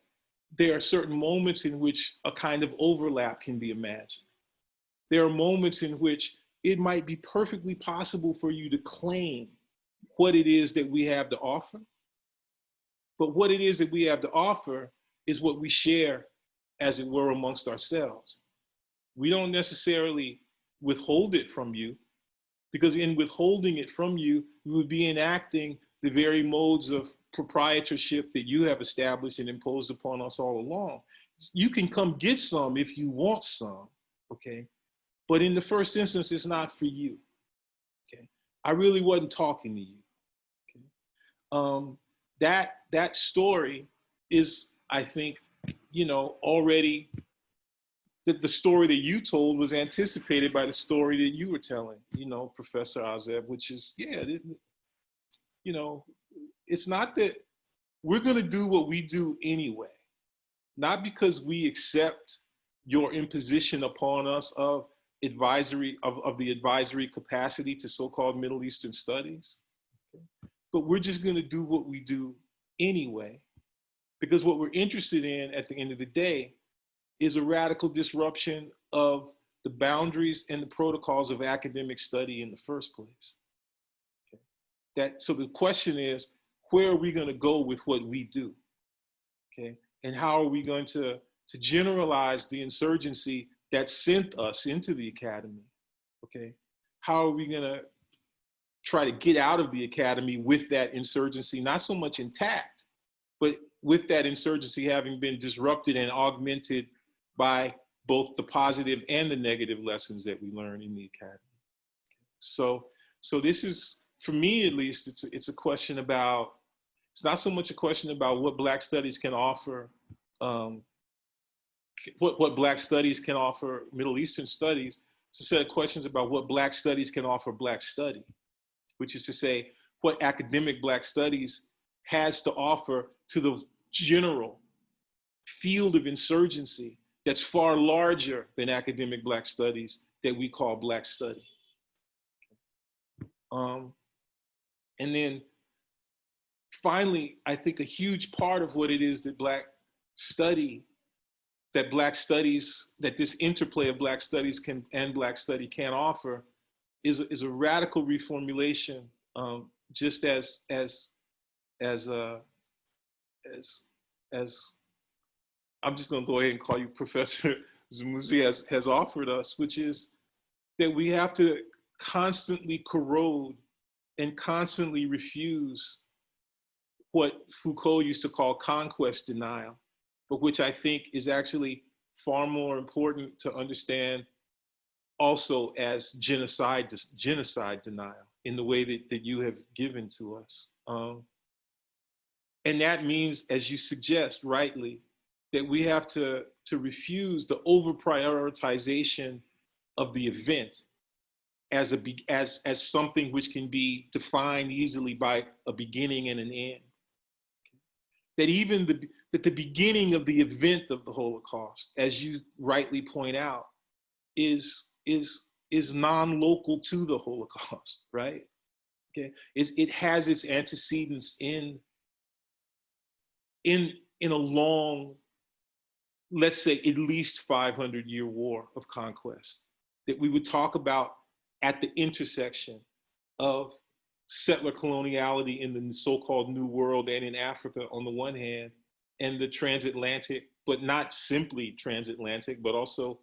there are certain moments in which a kind of overlap can be imagined. There are moments in which it might be perfectly possible for you to claim what it is that we have to offer. But what it is that we have to offer is what we share, as it were, amongst ourselves. We don't necessarily withhold it from you, because in withholding it from you, we would be enacting the very modes of proprietorship that you have established and imposed upon us all along. You can come get some if you want some, okay? But in the first instance, it's not for you, okay? I really wasn't talking to you, okay? That story is, I think, you know, already, the story that you told was anticipated by the story that you were telling, you know, Professor Azeb, which is, yeah, you know, it's not that we're going to do what we do anyway, not because we accept your imposition upon us of advisory, of the advisory capacity to so-called Middle Eastern studies, okay? But we're just going to do what we do anyway, because what we're interested in at the end of the day is a radical disruption of the boundaries and the protocols of academic study in the first place. Okay? So the question is, where are we going to go with what we do? Okay? And how are we going to generalize the insurgency that sent us into the academy? Okay? How are we going to try to get out of the academy with that insurgency, not so much intact, but with that insurgency having been disrupted and augmented by both the positive and the negative lessons that we learn in the academy. So this is, for me at least, it's a question about, it's not so much a question about what Black studies can offer, what Black studies can offer Middle Eastern studies. It's a set of questions about what Black studies can offer Black study, which is to say, what academic Black studies has to offer to the general field of insurgency that's far larger than academic Black studies that we call Black study. And then finally, I think a huge part of what it is that Black studies, that this interplay of Black studies and Black study can offer is a radical reformulation, just as I'm just going to go ahead and call you Professor Samudzi has offered us, which is that we have to constantly corrode and constantly refuse what Foucault used to call conquest denial, but which I think is actually far more important to understand also as genocide denial in the way that you have given to us. And that means, as you suggest rightly, that we have to refuse the over-prioritization of the event as something which can be defined easily by a beginning and an end. That the beginning of the event of the Holocaust, as you rightly point out, is non-local to the Holocaust, right? Okay, it has its antecedents in a long, let's say at least 500-year war of conquest that we would talk about at the intersection of settler coloniality in the so-called New World and in Africa on the one hand, and the transatlantic, but not simply transatlantic, but also,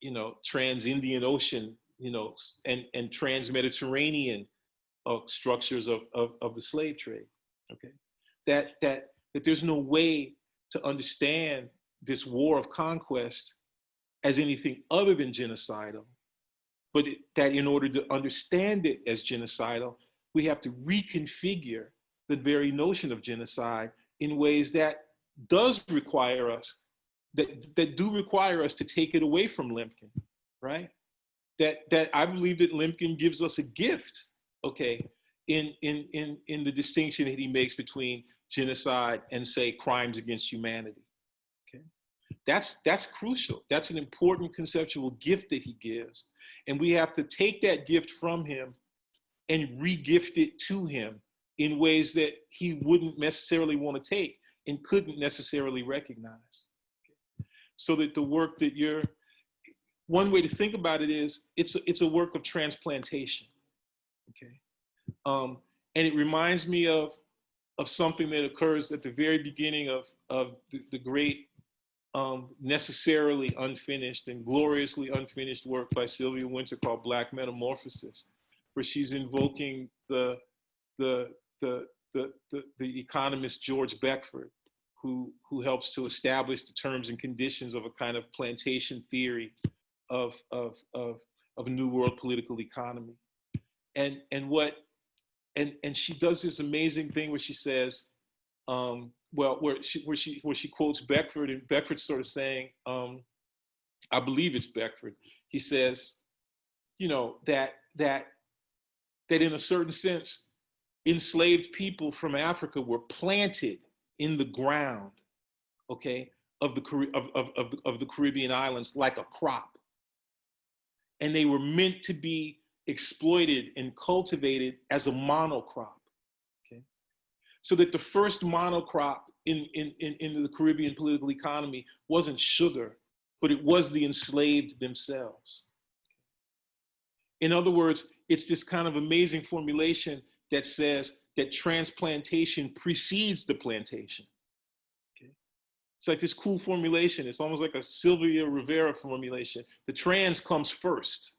you know, trans-Indian Ocean, you know, and trans-Mediterranean structures of the slave trade, okay? That there's no way to understand this war of conquest as anything other than genocidal, but that in order to understand it as genocidal, we have to reconfigure the very notion of genocide in ways that does require us, that do require us to take it away from Lemkin, right? That I believe that Lemkin gives us a gift, okay, in the distinction that he makes between genocide and say crimes against humanity. Okay, that's crucial. That's an important conceptual gift that he gives, and we have to take that gift from him and re-gift it to him in ways that he wouldn't necessarily want to take and couldn't necessarily recognize. Okay. So that the work that you're, one way to think about it is it's a work of transplantation. Okay, and it reminds me of something that occurs at the very beginning of the great necessarily unfinished and gloriously unfinished work by Sylvia Wynter called Black Metamorphosis, where she's invoking the economist George Beckford, who helps to establish the terms and conditions of a kind of plantation theory of a new world political economy. And she does this amazing thing where she says, where she quotes Beckford, and Beckford's sort of saying, I believe it's Beckford. He says, you know, that in a certain sense, enslaved people from Africa were planted in the ground, okay, of the Caribbean islands like a crop, and they were meant to be exploited and cultivated as a monocrop. Okay, so that the first monocrop in the Caribbean political economy wasn't sugar, but it was the enslaved themselves. In other words, it's this kind of amazing formulation that says that transplantation precedes the plantation. Okay? It's like this cool formulation. It's almost like a Sylvia Rivera formulation. The trans comes first,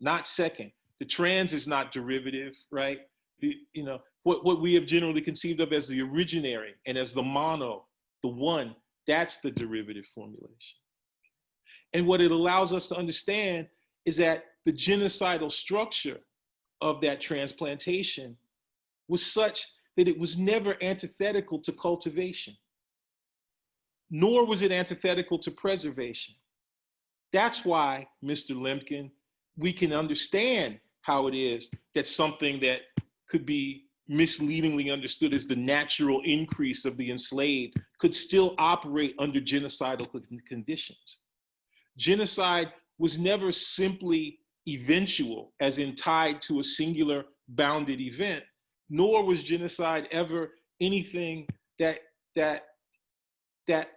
not second. The trans is not derivative, right? You know, what we have generally conceived of as the originary and as the mono, the one, that's the derivative formulation. And what it allows us to understand is that the genocidal structure of that transplantation was such that it was never antithetical to cultivation, nor was it antithetical to preservation. That's why, Mr. Lemkin, we can understand how it is that something that could be misleadingly understood as the natural increase of the enslaved could still operate under genocidal conditions. Genocide was never simply eventual, as in tied to a singular bounded event, nor was genocide ever anything that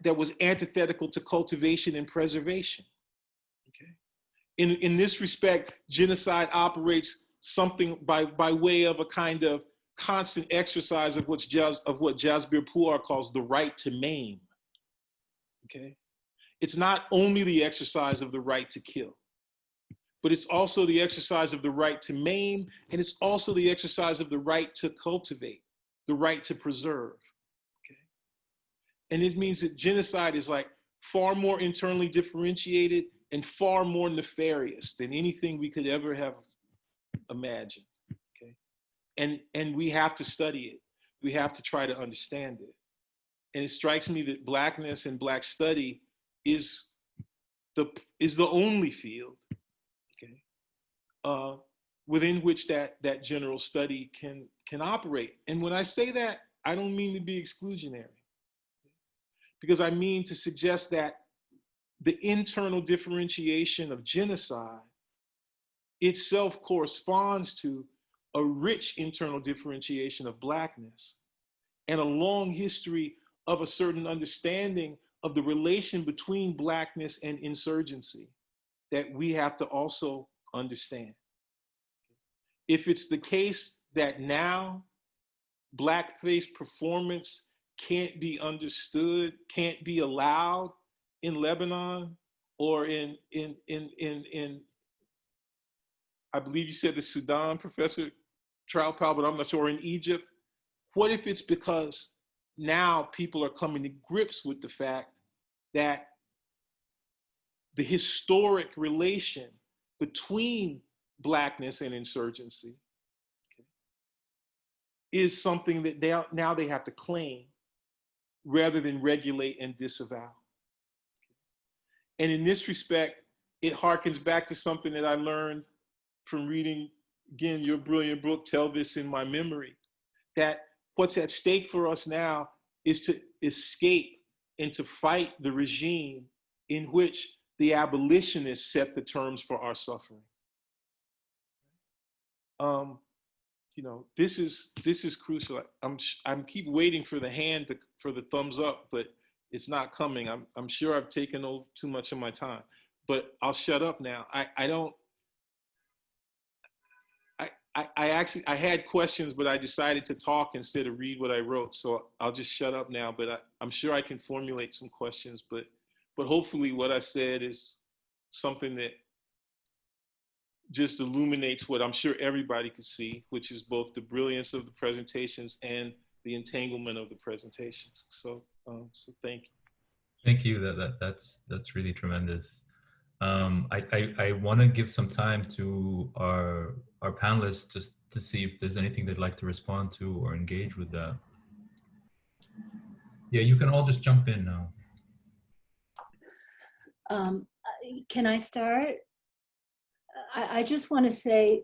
was antithetical to cultivation and preservation. Okay? In this respect, genocide operates something by way of a kind of constant exercise of what Jasbir Puar calls the right to maim. Okay? It's not only the exercise of the right to kill, but it's also the exercise of the right to maim, and it's also the exercise of the right to cultivate, the right to preserve. Okay? And it means that genocide is like far more internally differentiated and far more nefarious than anything we could ever have imagined. Okay? And we have to study it. We have to try to understand it. And it strikes me that Blackness and Black study is the only field, okay, within which that general study can operate. And when I say that, I don't mean to be exclusionary, because I mean to suggest that the internal differentiation of genocide itself corresponds to a rich internal differentiation of Blackness and a long history of a certain understanding of the relation between Blackness and insurgency that we have to also understand. If it's the case that now Blackface performance can't be understood, can't be allowed in Lebanon or in I believe you said the Sudan, Professor Troutt Powell, but I'm not sure, in Egypt, what if it's because now people are coming to grips with the fact that the historic relation between Blackness and insurgency, okay, is something that now they have to claim rather than regulate and disavow. And in this respect, it harkens back to something that I learned from reading, again, your brilliant book, Tell This in My Memory, that what's at stake for us now is to escape and to fight the regime in which the abolitionists set the terms for our suffering. You know, this is crucial. I'm keep waiting for the hand for the thumbs up, but it's not coming. I'm sure I've taken over too much of my time, but I'll shut up now. I had questions, but I decided to talk instead of read what I wrote. So I'll just shut up now, but I'm sure I can formulate some questions, but hopefully what I said is something that just illuminates what I'm sure everybody could see, which is both the brilliance of the presentations and the entanglement of the presentations. So thank you. Thank you. That's really tremendous. I want to give some time to our panelists just to see if there's anything they'd like to respond to or engage with that. Yeah, you can all just jump in now. Can I start? I just want to say,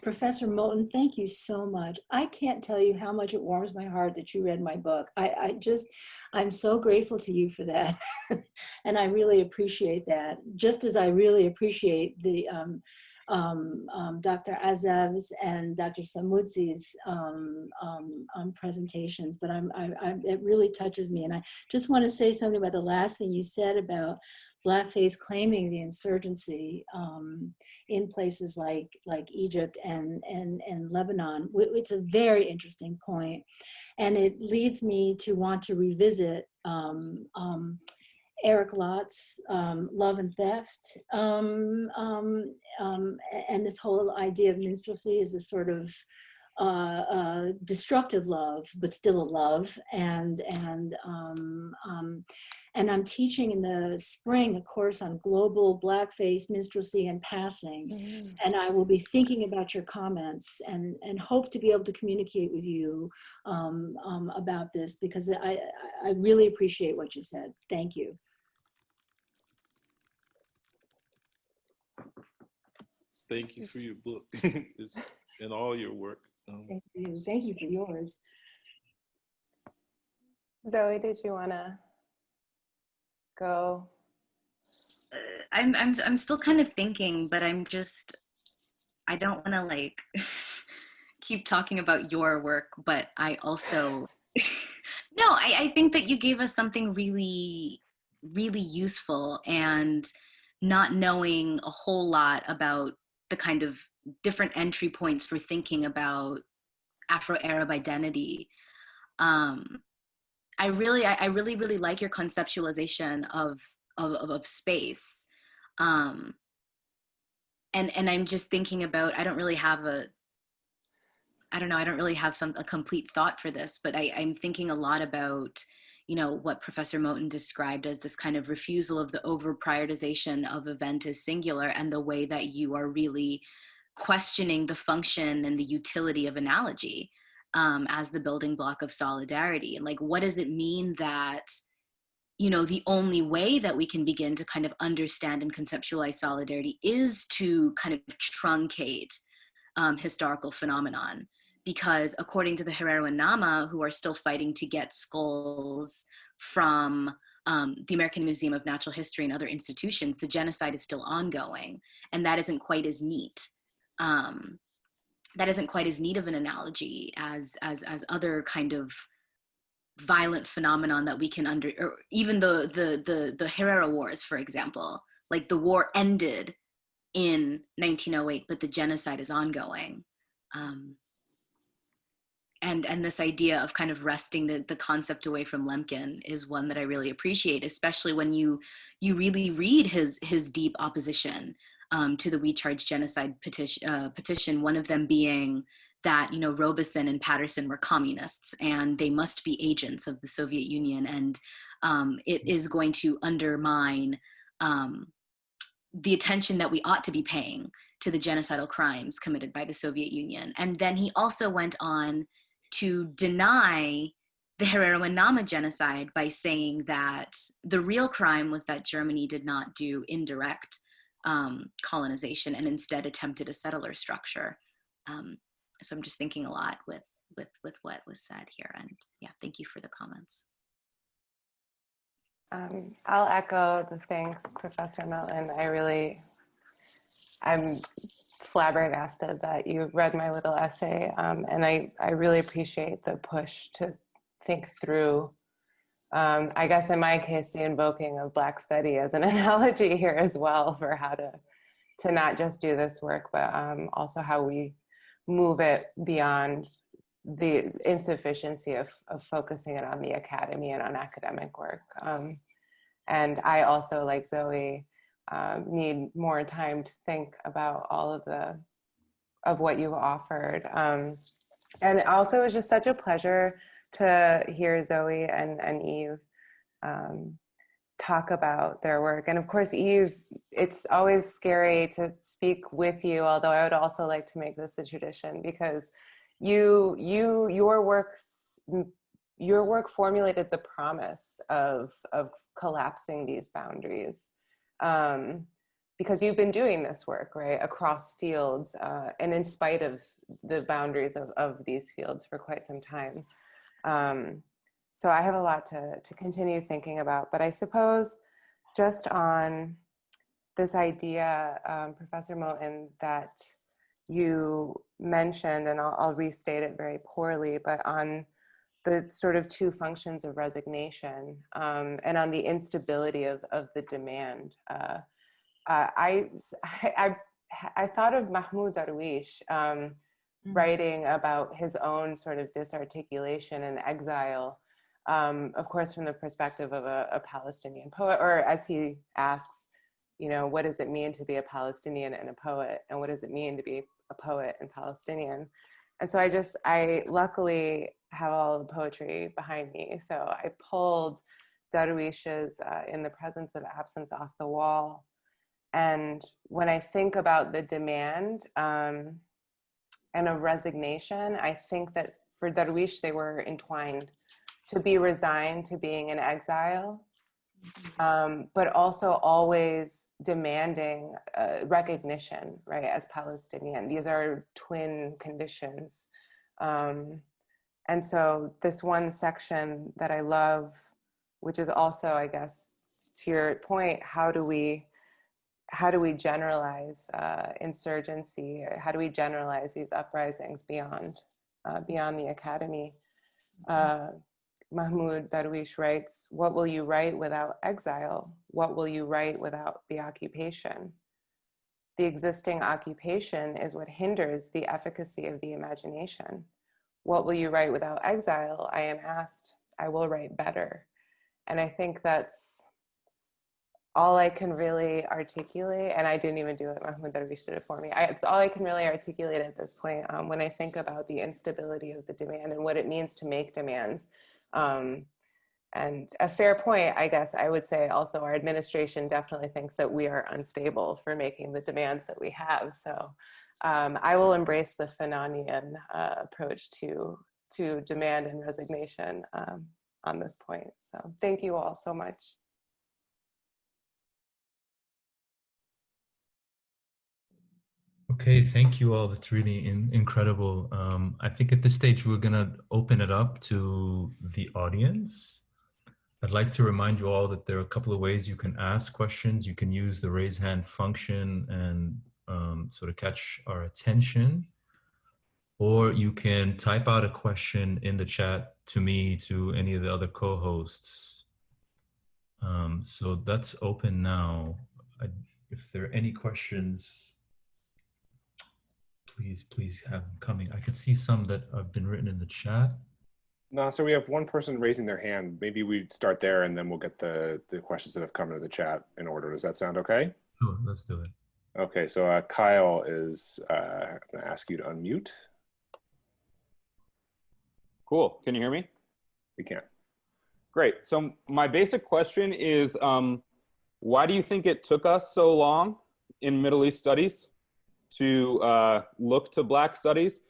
Professor Moten, thank you so much. I can't tell you how much it warms my heart that you read my book. I'm so grateful to you for that. And I really appreciate that. Just as I really appreciate the Dr. Azeb's and Dr. Samudzi's presentations, but it really touches me. And I just want to say something about the last thing you said about Blackface claiming the insurgency in places like Egypt and Lebanon. It's a very interesting point, and it leads me to want to revisit Eric Lott's Love and Theft, and this whole idea of minstrelsy is a sort of destructive love, but still a love. And I'm teaching in the spring a course on global Blackface, minstrelsy, and passing. Mm-hmm. And I will be thinking about your comments and hope to be able to communicate with you about this, because I really appreciate what you said. Thank you. Thank you for your book and all your work. Thank you. Thank you for yours. Zoe, did you want to go? I'm still kind of thinking, but I don't want to like keep talking about your work, but I also no, I think that you gave us something really, really useful, and not knowing a whole lot about the kind of different entry points for thinking about Afro-Arab identity. I really like your conceptualization of space. And I'm just thinking about, I don't really have a complete thought for this, but I'm thinking a lot about, you know, what Professor Moten described as this kind of refusal of the over-prioritization of event as singular, and the way that you are really questioning the function and the utility of analogy as the building block of solidarity. And like, what does it mean that, you know, the only way that we can begin to kind of understand and conceptualize solidarity is to kind of truncate historical phenomenon? Because according to the Herero and Nama, who are still fighting to get skulls from the American Museum of Natural History and other institutions, the genocide is still ongoing. And that isn't quite as neat. That isn't quite as neat of an analogy as other kind of violent phenomenon that we can or even the Herero Wars, for example. Like, the war ended in 1908, but the genocide is ongoing. And this idea of kind of wresting the concept away from Lemkin is one that I really appreciate, especially when you really read his deep opposition to the We Charge Genocide petition, one of them being that, you know, Robeson and Patterson were communists and they must be agents of the Soviet Union, and it is going to undermine the attention that we ought to be paying to the genocidal crimes committed by the Soviet Union. And then he also went on to deny the Herero and Nama genocide by saying that the real crime was that Germany did not do indirect colonization and instead attempted a settler structure. So I'm just thinking a lot with what was said here, and yeah, thank you for the comments. I'll echo the thanks, Professor Moten. I'm flabbergasted that you read my little essay, and I really appreciate the push to think through, I guess in my case, the invoking of Black study as an analogy here as well for how to not just do this work, but also how we move it beyond the insufficiency of focusing it on the academy and on academic work. And I also, like Zoe, need more time to think about all of what you've offered. And also, it's just such a pleasure to hear Zoe and Eve talk about their work. And of course, Eve, it's always scary to speak with you, although I would also like to make this a tradition, because your work formulated the promise of collapsing these boundaries, because you've been doing this work, right, across fields, and in spite of the boundaries of these fields for quite some time. So I have a lot to continue thinking about, but I suppose just on this idea, Professor Moten, that you mentioned, and I'll restate it very poorly, but on the sort of two functions of resignation, and on the instability of the demand. I thought of Mahmoud Darwish writing about his own sort of disarticulation and exile, of course, from the perspective of a Palestinian poet, or as he asks, you know, what does it mean to be a Palestinian and a poet? And what does it mean to be a poet and Palestinian? And so I luckily have all the poetry behind me. So I pulled Darwish's In the Presence of Absence off the wall. And when I think about the demand and of resignation, I think that for Darwish, they were entwined, to be resigned to being in exile, but also always demanding recognition, right, as Palestinian. These are twin conditions. And so this one section that I love, which is also, I guess, to your point, how do we generalize insurgency? How do we generalize these uprisings beyond the academy? Mahmoud Darwish writes, "What will you write without exile? What will you write without the occupation? The existing occupation is what hinders the efficacy of the imagination. What will you write without exile? I am asked. I will write better." And I think that's all I can really articulate, and I didn't even do it, Mahmoud Darwish did it for me. It's all I can really articulate at this point when I think about the instability of the demand and what it means to make demands. And a fair point, I guess I would say also our administration definitely thinks that we are unstable for making the demands that we have. So I will embrace the Fanonian approach to demand and resignation on this point. So thank you all so much. Okay, thank you all. That's really incredible. I think at this stage, we're gonna open it up to the audience. I'd like to remind you all that there are a couple of ways you can ask questions. You can use the raise hand function and sort of catch our attention, or you can type out a question in the chat to me, to any of the other co-hosts. So that's open now. If there are any questions, please have them coming. I can see some that have been written in the chat. No, so we have one person raising their hand. Maybe we start there and then we'll get the questions that have come into the chat in order. Does that sound okay? Sure, let's do it. Okay, so Kyle is gonna ask you to unmute. Cool, can you hear me? We can. Great, so my basic question is, why do you think it took us so long in Middle East studies to look to Black studies?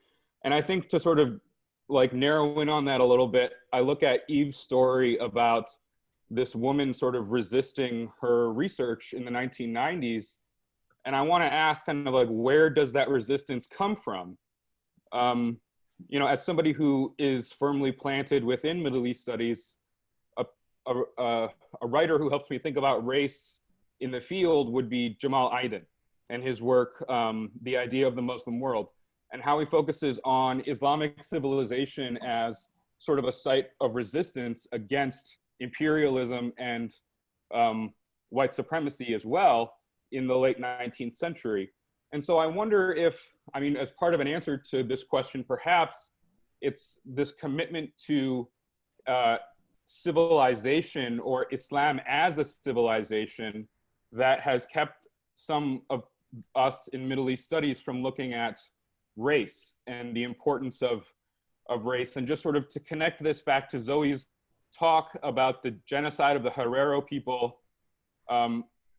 And I think to sort of like narrow in on that a little bit, I look at Eve's story about this woman sort of resisting her research in the 1990s. And I want to ask kind of like, where does that resistance come from? you know, as somebody who is firmly planted within Middle East studies, a writer who helps me think about race in the field would be Jamal Aydin and his work, The Idea of the Muslim World, and how he focuses on Islamic civilization as sort of a site of resistance against imperialism and white supremacy as well in the late 19th century. And so I wonder if, I mean, as part of an answer to this question, perhaps it's this commitment to civilization or Islam as a civilization that has kept some of us in Middle East studies from looking at race and the importance of race. And just sort of to connect this back to Zoe's talk about the genocide of the Herero people,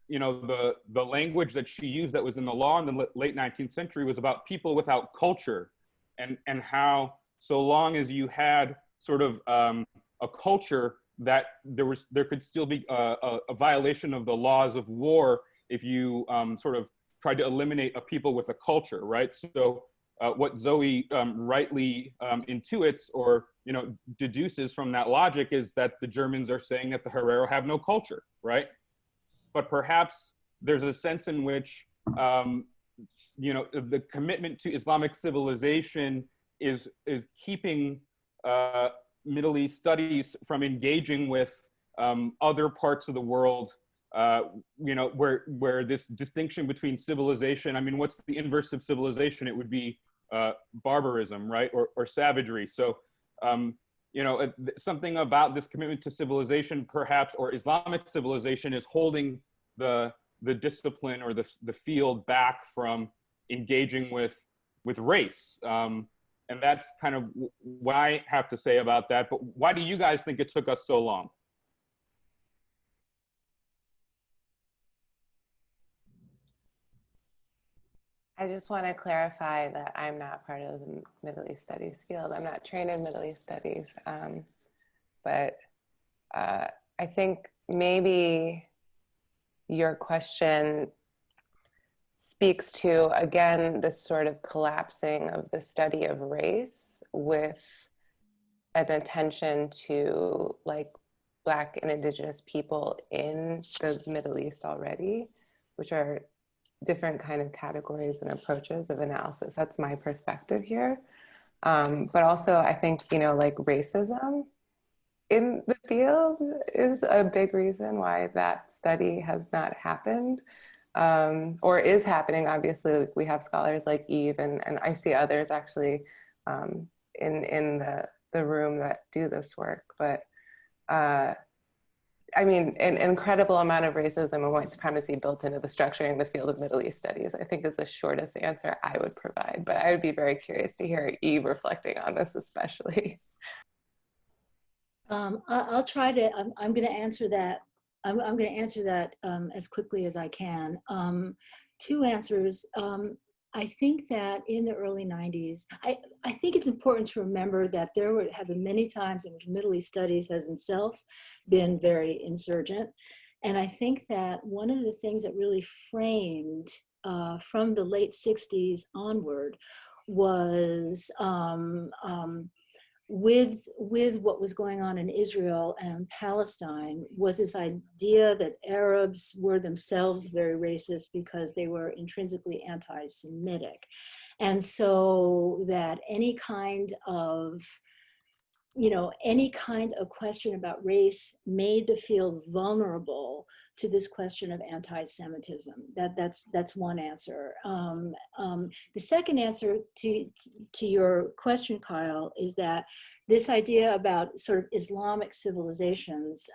you know, the language that she used that was in the law in the late 19th century was about people without culture, and how so long as you had sort of a culture, that there could still be a violation of the laws of war if you sort of tried to eliminate a people with a culture, right? So what Zoe rightly intuits or, you know, deduces from that logic is that the Germans are saying that the Herero have no culture, right? But perhaps there's a sense in which, you know, the commitment to Islamic civilization is keeping Middle East studies from engaging with other parts of the world, you know, where this distinction between civilization, I mean, what's the inverse of civilization? It would be barbarism, right? Or savagery. So, you know, something about this commitment to civilization, perhaps, or Islamic civilization, is holding the discipline or the field back from engaging with race. And that's kind of what I have to say about that. But why do you guys think it took us so long? I just want to clarify that I'm not part of the Middle East Studies field. I'm not trained in Middle East Studies, but I think maybe your question speaks to, again, this sort of collapsing of the study of race with an attention to like Black and Indigenous people in the Middle East already, which are different kind of categories and approaches of analysis. That's my perspective here. But also I think, you know, like racism in the field is a big reason why that study has not happened, or is happening. Obviously, we have scholars like Eve and I see others actually in the room that do this work. But I mean, an incredible amount of racism and white supremacy built into the structuring the field of Middle East studies, I think, is the shortest answer I would provide. But I would be very curious to hear Eve reflecting on this, especially. I'll try to, I'm going to answer that. I'm going to answer that as quickly as I can. Two answers. I think that in the early 90s, I think it's important to remember that there have been many times in which Middle East studies has itself been very insurgent. And I think that one of the things that really framed from the late 60s onward was with what was going on in Israel and Palestine was this idea that Arabs were themselves very racist because they were intrinsically anti-Semitic. And so that any kind of, you know, any kind of question about race made the field vulnerable to this question of anti-Semitism. That's one answer. The second answer to your question, Kyle, is that this idea about sort of Islamic civilizations,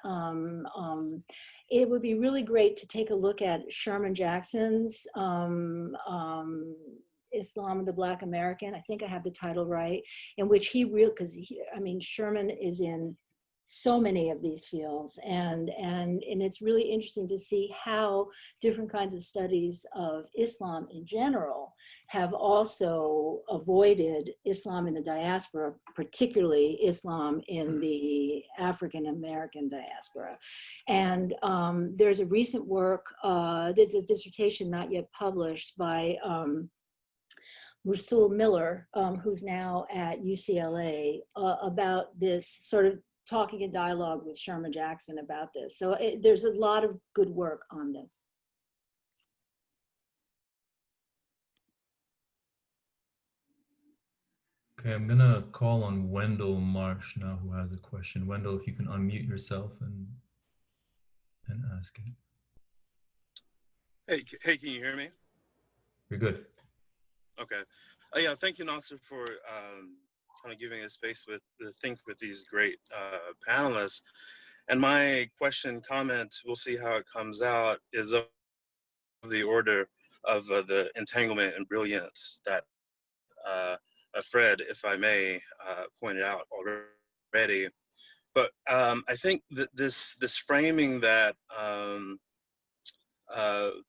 it would be really great to take a look at Sherman Jackson's Islam and the Black American, I think I have the title right, in which he because I mean, Sherman is in so many of these fields, and it's really interesting to see how different kinds of studies of Islam in general have also avoided Islam in the diaspora, particularly Islam in the African American diaspora. And there's a recent work, there's a dissertation not yet published by Rasul Miller, who's now at UCLA, about this, sort of talking in dialogue with Sherman Jackson about this. So there's a lot of good work on this. Okay, I'm gonna call on Wendell Marsh now, who has a question. Wendell, if you can unmute yourself and ask it. Hey, can you hear me? You're good. Okay. Yeah, thank you, Nasser, for kind of giving a space to think with these great panelists. And my question, comment, we'll see how it comes out, is of the order of the entanglement and brilliance that Fred, if I may, pointed out already. But I think that this framing that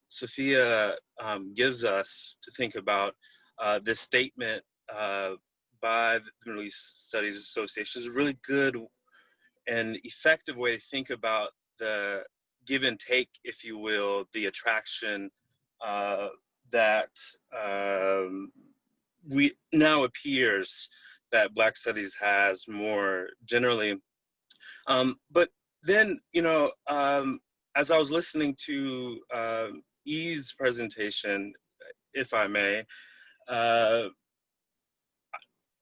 Sophia gives us to think about this statement by the Middle East Studies Association is a really good and effective way to think about the give and take, if you will, the attraction that we now appears that Black Studies has more generally. But then, you know, as I was listening to E's presentation, if I may,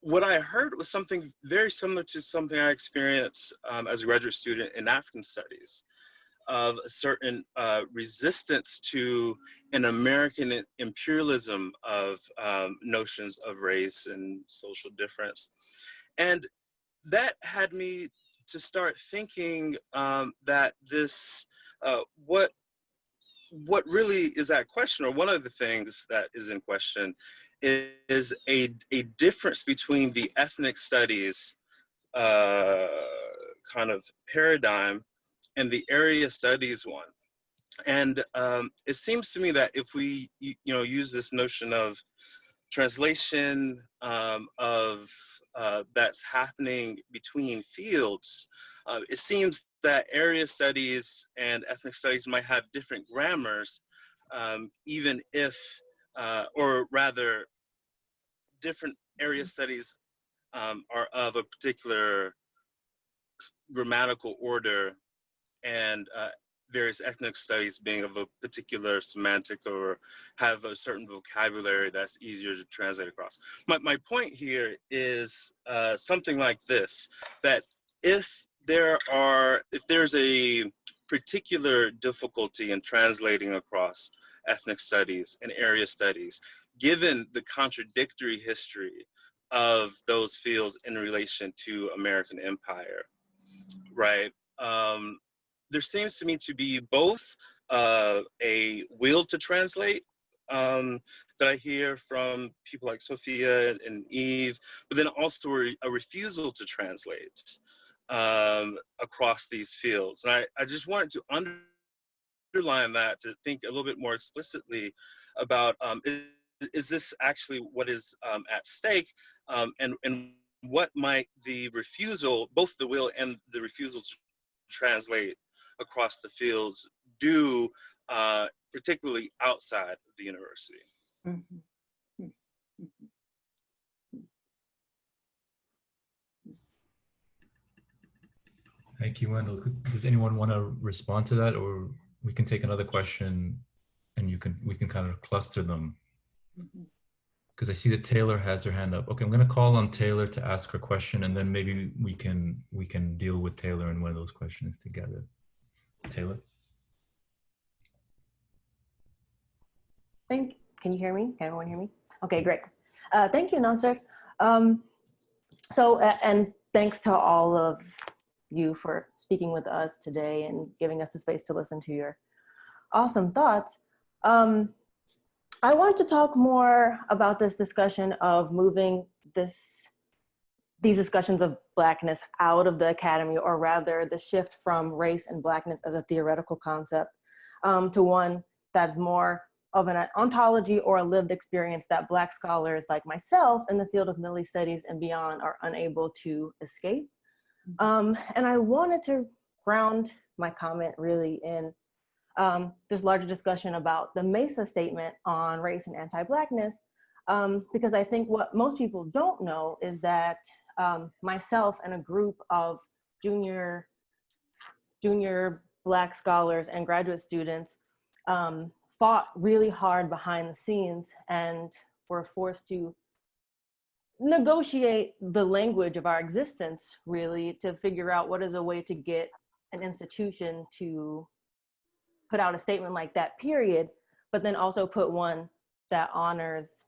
what I heard was something very similar to something I experienced as a graduate student in African studies, of a certain resistance to an American imperialism of notions of race and social difference. And that had me to start thinking that this, what really is at question, or one of the things that is in question, is a difference between the ethnic studies kind of paradigm and the area studies one. And it seems to me that if we use this notion of translation that's happening between fields, it seems that area studies and ethnic studies might have different grammars, even if, or rather, different area studies are of a particular grammatical order, and various ethnic studies being of a particular semantic or have a certain vocabulary that's easier to translate across. My point here is something like this, that if there's a particular difficulty in translating across ethnic studies and area studies, given the contradictory history of those fields in relation to American empire, right? There seems to me to be both a will to translate that I hear from people like Sophia and Eve, but then also a refusal to translate across these fields. And I just wanted to underline that, to think a little bit more explicitly about is this actually what is at stake, and what might the refusal, both the will and the refusal to translate across the fields do, particularly outside of the university. Mm-hmm. Thank you, Wendell. Does anyone want to respond to that, or we can take another question and we can kind of cluster them? Because I see that Taylor has her hand up. Okay, I'm going to call on Taylor to ask her question, and then maybe we can deal with Taylor and Wendell's questions together. Taylor. Can you hear me? Can everyone hear me? Okay, great. Thank you, Nasser. And thanks to all of you for speaking with us today and giving us the space to listen to your awesome thoughts. I wanted to talk more about this discussion of moving these discussions of Blackness out of the academy, or rather the shift from race and Blackness as a theoretical concept to one that's more of an ontology or a lived experience that Black scholars like myself in the field of Middle East studies and beyond are unable to escape. And I wanted to ground my comment really in this larger discussion about the MESA statement on race and anti-Blackness, because I think what most people don't know is that myself and a group of junior Black scholars and graduate students fought really hard behind the scenes and were forced to negotiate the language of our existence, really, to figure out what is a way to get an institution to put out a statement like that, period, but then also put one that honors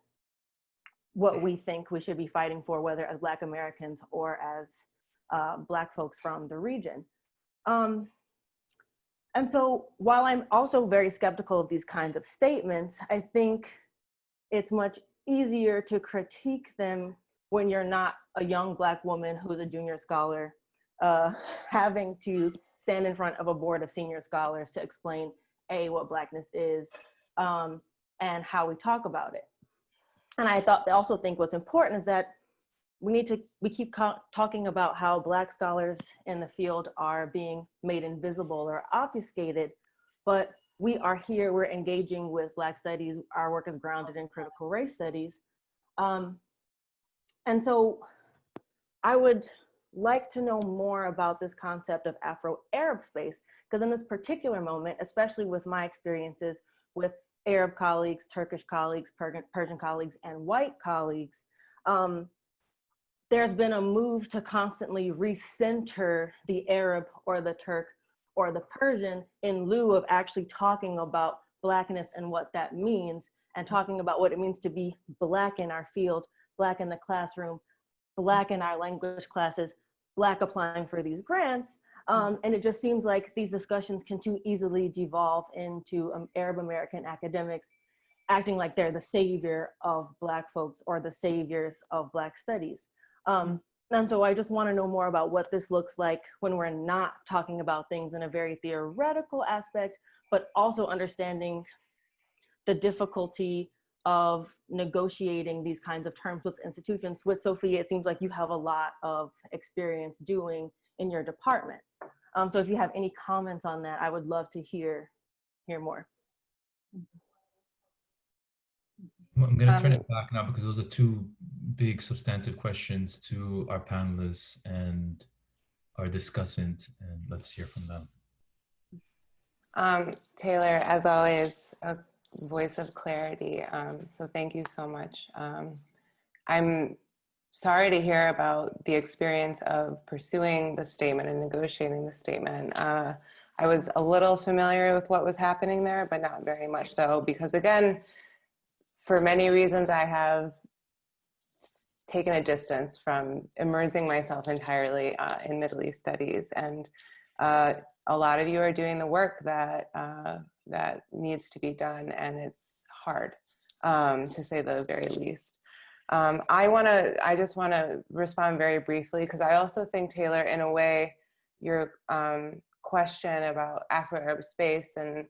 what we think we should be fighting for, whether as Black Americans or as Black folks from the region. And so while I'm also very skeptical of these kinds of statements, I think it's much easier to critique them when you're not a young Black woman who's a junior scholar, having to stand in front of a board of senior scholars to explain, A, what Blackness is, and how we talk about it. And I also think what's important is that we keep talking about how Black scholars in the field are being made invisible or obfuscated, but we are here, we're engaging with Black studies, our work is grounded in critical race studies. And so I would like to know more about this concept of Afro-Arab space, because in this particular moment, especially with my experiences with Arab colleagues, Turkish colleagues, Persian colleagues, and white colleagues, there's been a move to constantly recenter the Arab or the Turk or the Persian in lieu of actually talking about Blackness and what that means, and talking about what it means to be Black in our field, Black in the classroom, Black in our language classes, Black applying for these grants. And it just seems like these discussions can too easily devolve into Arab American academics acting like they're the savior of Black folks or the saviors of Black studies. And so I just want to know more about what this looks like when we're not talking about things in a very theoretical aspect, but also understanding the difficulty of negotiating these kinds of terms with institutions. With Sophia, it seems like you have a lot of experience doing in your department. So if you have any comments on that, I would love to hear more. I'm going to turn it back now because those are two big substantive questions to our panelists and our discussant, and let's hear from them. Taylor, as always, a voice of clarity. So thank you so much. I'm sorry to hear about the experience of pursuing the statement and negotiating the statement. I was a little familiar with what was happening there, but not very much so, because again, for many reasons, I have taken a distance from immersing myself entirely in Middle East studies. And a lot of you are doing the work that needs to be done, and it's hard, to say the very least. I just want to respond very briefly, because I also think, Taylor, in a way, your question about Afro-Arab space, and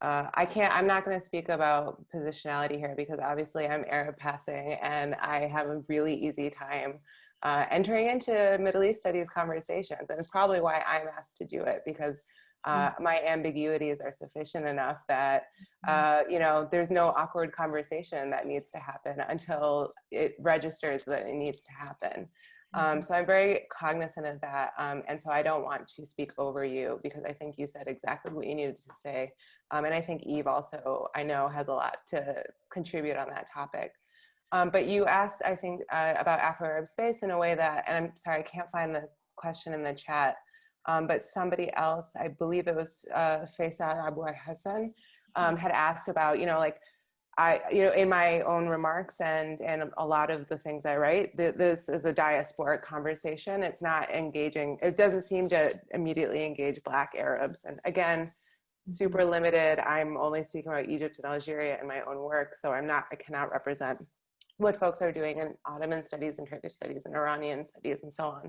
I'm not going to speak about positionality here, because obviously I'm Arab passing and I have a really easy time entering into Middle East studies conversations. And it's probably why I'm asked to do it, because my ambiguities are sufficient enough that, you know, there's no awkward conversation that needs to happen until it registers that it needs to happen. So I'm very cognizant of that. And so I don't want to speak over you, because I think you said exactly what you needed to say. And I think Eve also, I know, has a lot to contribute on that topic. But you asked, I think, about Afro-Arab space in a way that, and I'm sorry, I can't find the question in the chat, but somebody else, I believe it was Faisal Abu Hassan, had asked about, you know, like, in my own remarks and a lot of the things I write, this is a diasporic conversation. It's not engaging, it doesn't seem to immediately engage Black Arabs. And again, super limited. I'm only speaking about Egypt and Algeria in my own work. So I cannot represent what folks are doing in Ottoman studies and Turkish studies and Iranian studies and so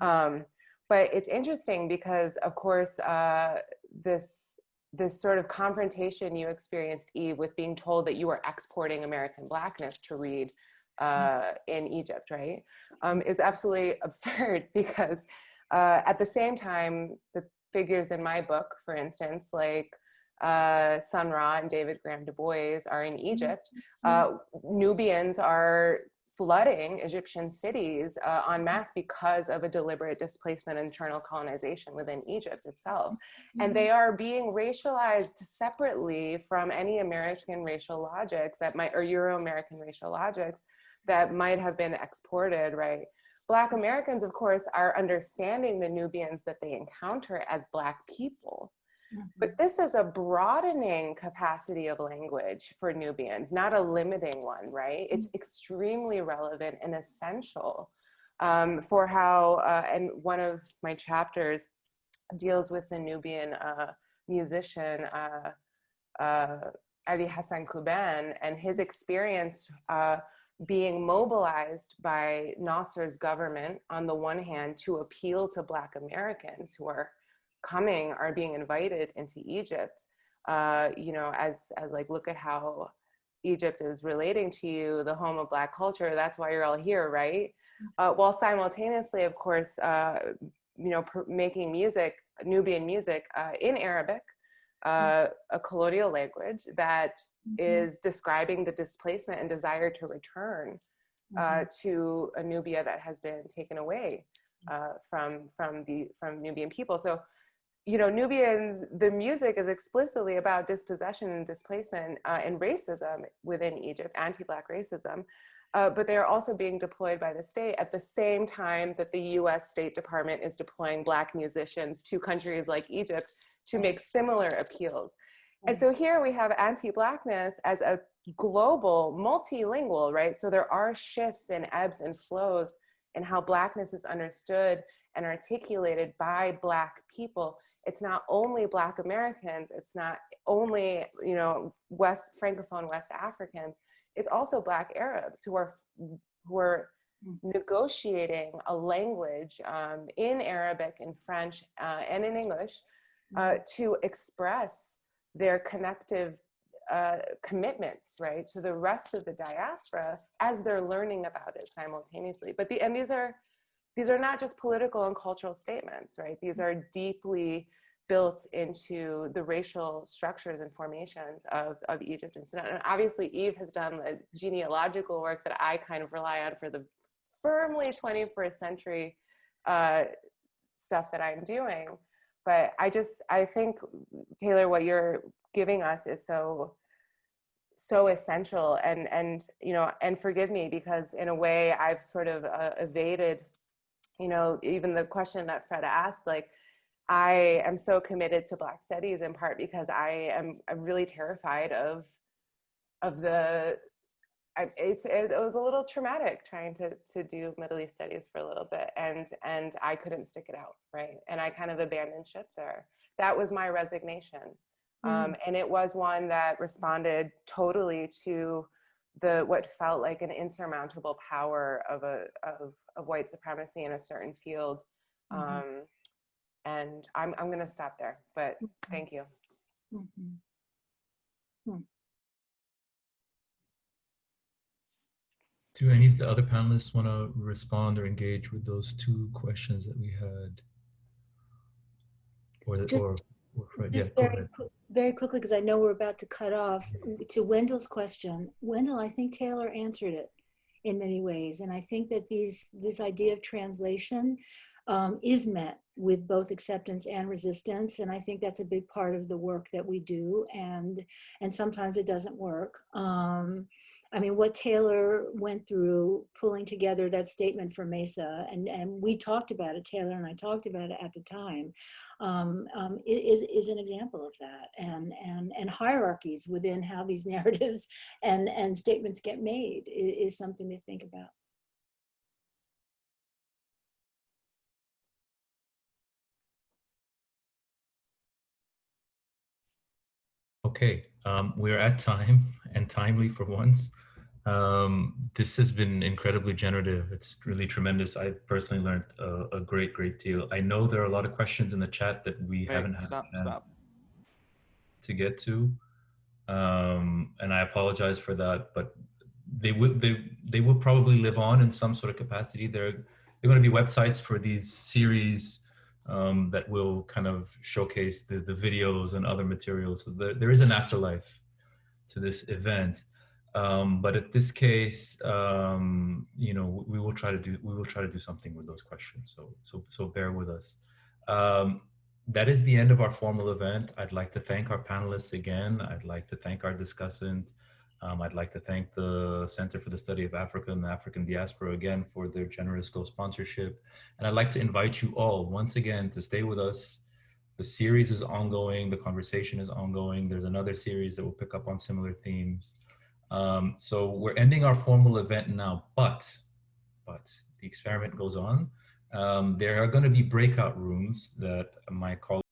on. But it's interesting because, of course, this sort of confrontation you experienced, Eve, with being told that you were exporting American Blackness to read in Egypt, right, is absolutely absurd, because at the same time, the figures in my book, for instance, like Sun Ra and David Graham Du Bois are in Egypt, Nubians are flooding Egyptian cities en masse because of a deliberate displacement and internal colonization within Egypt itself. And they are being racialized separately from any American racial logics that might, or Euro-American racial logics that might have been exported, right? Black Americans, of course, are understanding the Nubians that they encounter as Black people. But this is a broadening capacity of language for Nubians, not a limiting one, right? It's extremely relevant and essential for how, and one of my chapters deals with the Nubian musician, Ali Hassan Kuban, and his experience being mobilized by Nasser's government on the one hand to appeal to Black Americans who are being invited into Egypt, you know, as like, look at how Egypt is relating to you, the home of Black culture, that's why you're all here, right? While simultaneously, of course, you know, making music, Nubian music in Arabic, a colonial language that is describing the displacement and desire to return to a Nubia that has been taken away from Nubian people. So, you know, Nubians, the music is explicitly about dispossession and displacement and racism within Egypt, anti-Black racism, but they are also being deployed by the state at the same time that the US State Department is deploying Black musicians to countries like Egypt to make similar appeals. And so here we have anti-Blackness as a global, multilingual, right? So there are shifts and ebbs and flows in how Blackness is understood and articulated by Black people. It's not only Black Americans, it's not only, you know, Francophone West Africans, it's also Black Arabs who are negotiating a language in Arabic, in French, and in English to express their connective commitments, right, to the rest of the diaspora as they're learning about it simultaneously. But these are not just political and cultural statements, right? These are deeply built into the racial structures and formations of Egypt and Sudan. And obviously Eve has done the genealogical work that I kind of rely on for the firmly 21st century stuff that I'm doing. But I think, Taylor, what you're giving us is so essential, and you know, and forgive me, because in a way I've sort of evaded, you know, even the question that Fred asked. Like, I am so committed to Black studies in part because I'm really terrified of the. It was a little traumatic trying to do Middle East studies for a little bit, and I couldn't stick it out, right? And I kind of abandoned ship there. That was my resignation. And it was one that responded totally to what felt like an insurmountable power of white supremacy in a certain field. And I'm going to stop there, but thank you. Do any of the other panelists want to respond or engage with those two questions that we had? Very quickly, because I know we're about to cut off, to Wendell's question. Wendell, I think Taylor answered it in many ways. And I think that this idea of translation is met with both acceptance and resistance. And I think that's a big part of the work that we do. And sometimes it doesn't work. I mean, what Taylor went through pulling together that statement for MESA, and we talked about it, Taylor and I talked about it at the time, is an example of that. And hierarchies within how these narratives and statements get made is something to think about. Okay, we're at time, and timely for once. This has been incredibly generative. It's really tremendous. I personally learned a great deal. I know there are a lot of questions in the chat that we haven't had to get to, and I apologize for that. But they will probably live on in some sort of capacity. They're going to be websites for these series that will kind of showcase the videos and other materials. So there is an afterlife to this event. But at this case, you know, we will try to do something with those questions. So bear with us. That is the end of our formal event. I'd like to thank our panelists again. I'd like to thank our discussant. I'd like to thank the Center for the Study of Africa and the African Diaspora again for their generous co-sponsorship. And I'd like to invite you all once again to stay with us. The series is ongoing, the conversation is ongoing. There's another series that will pick up on similar themes. So we're ending our formal event now, but the experiment goes on. There are going to be breakout rooms that my colleagues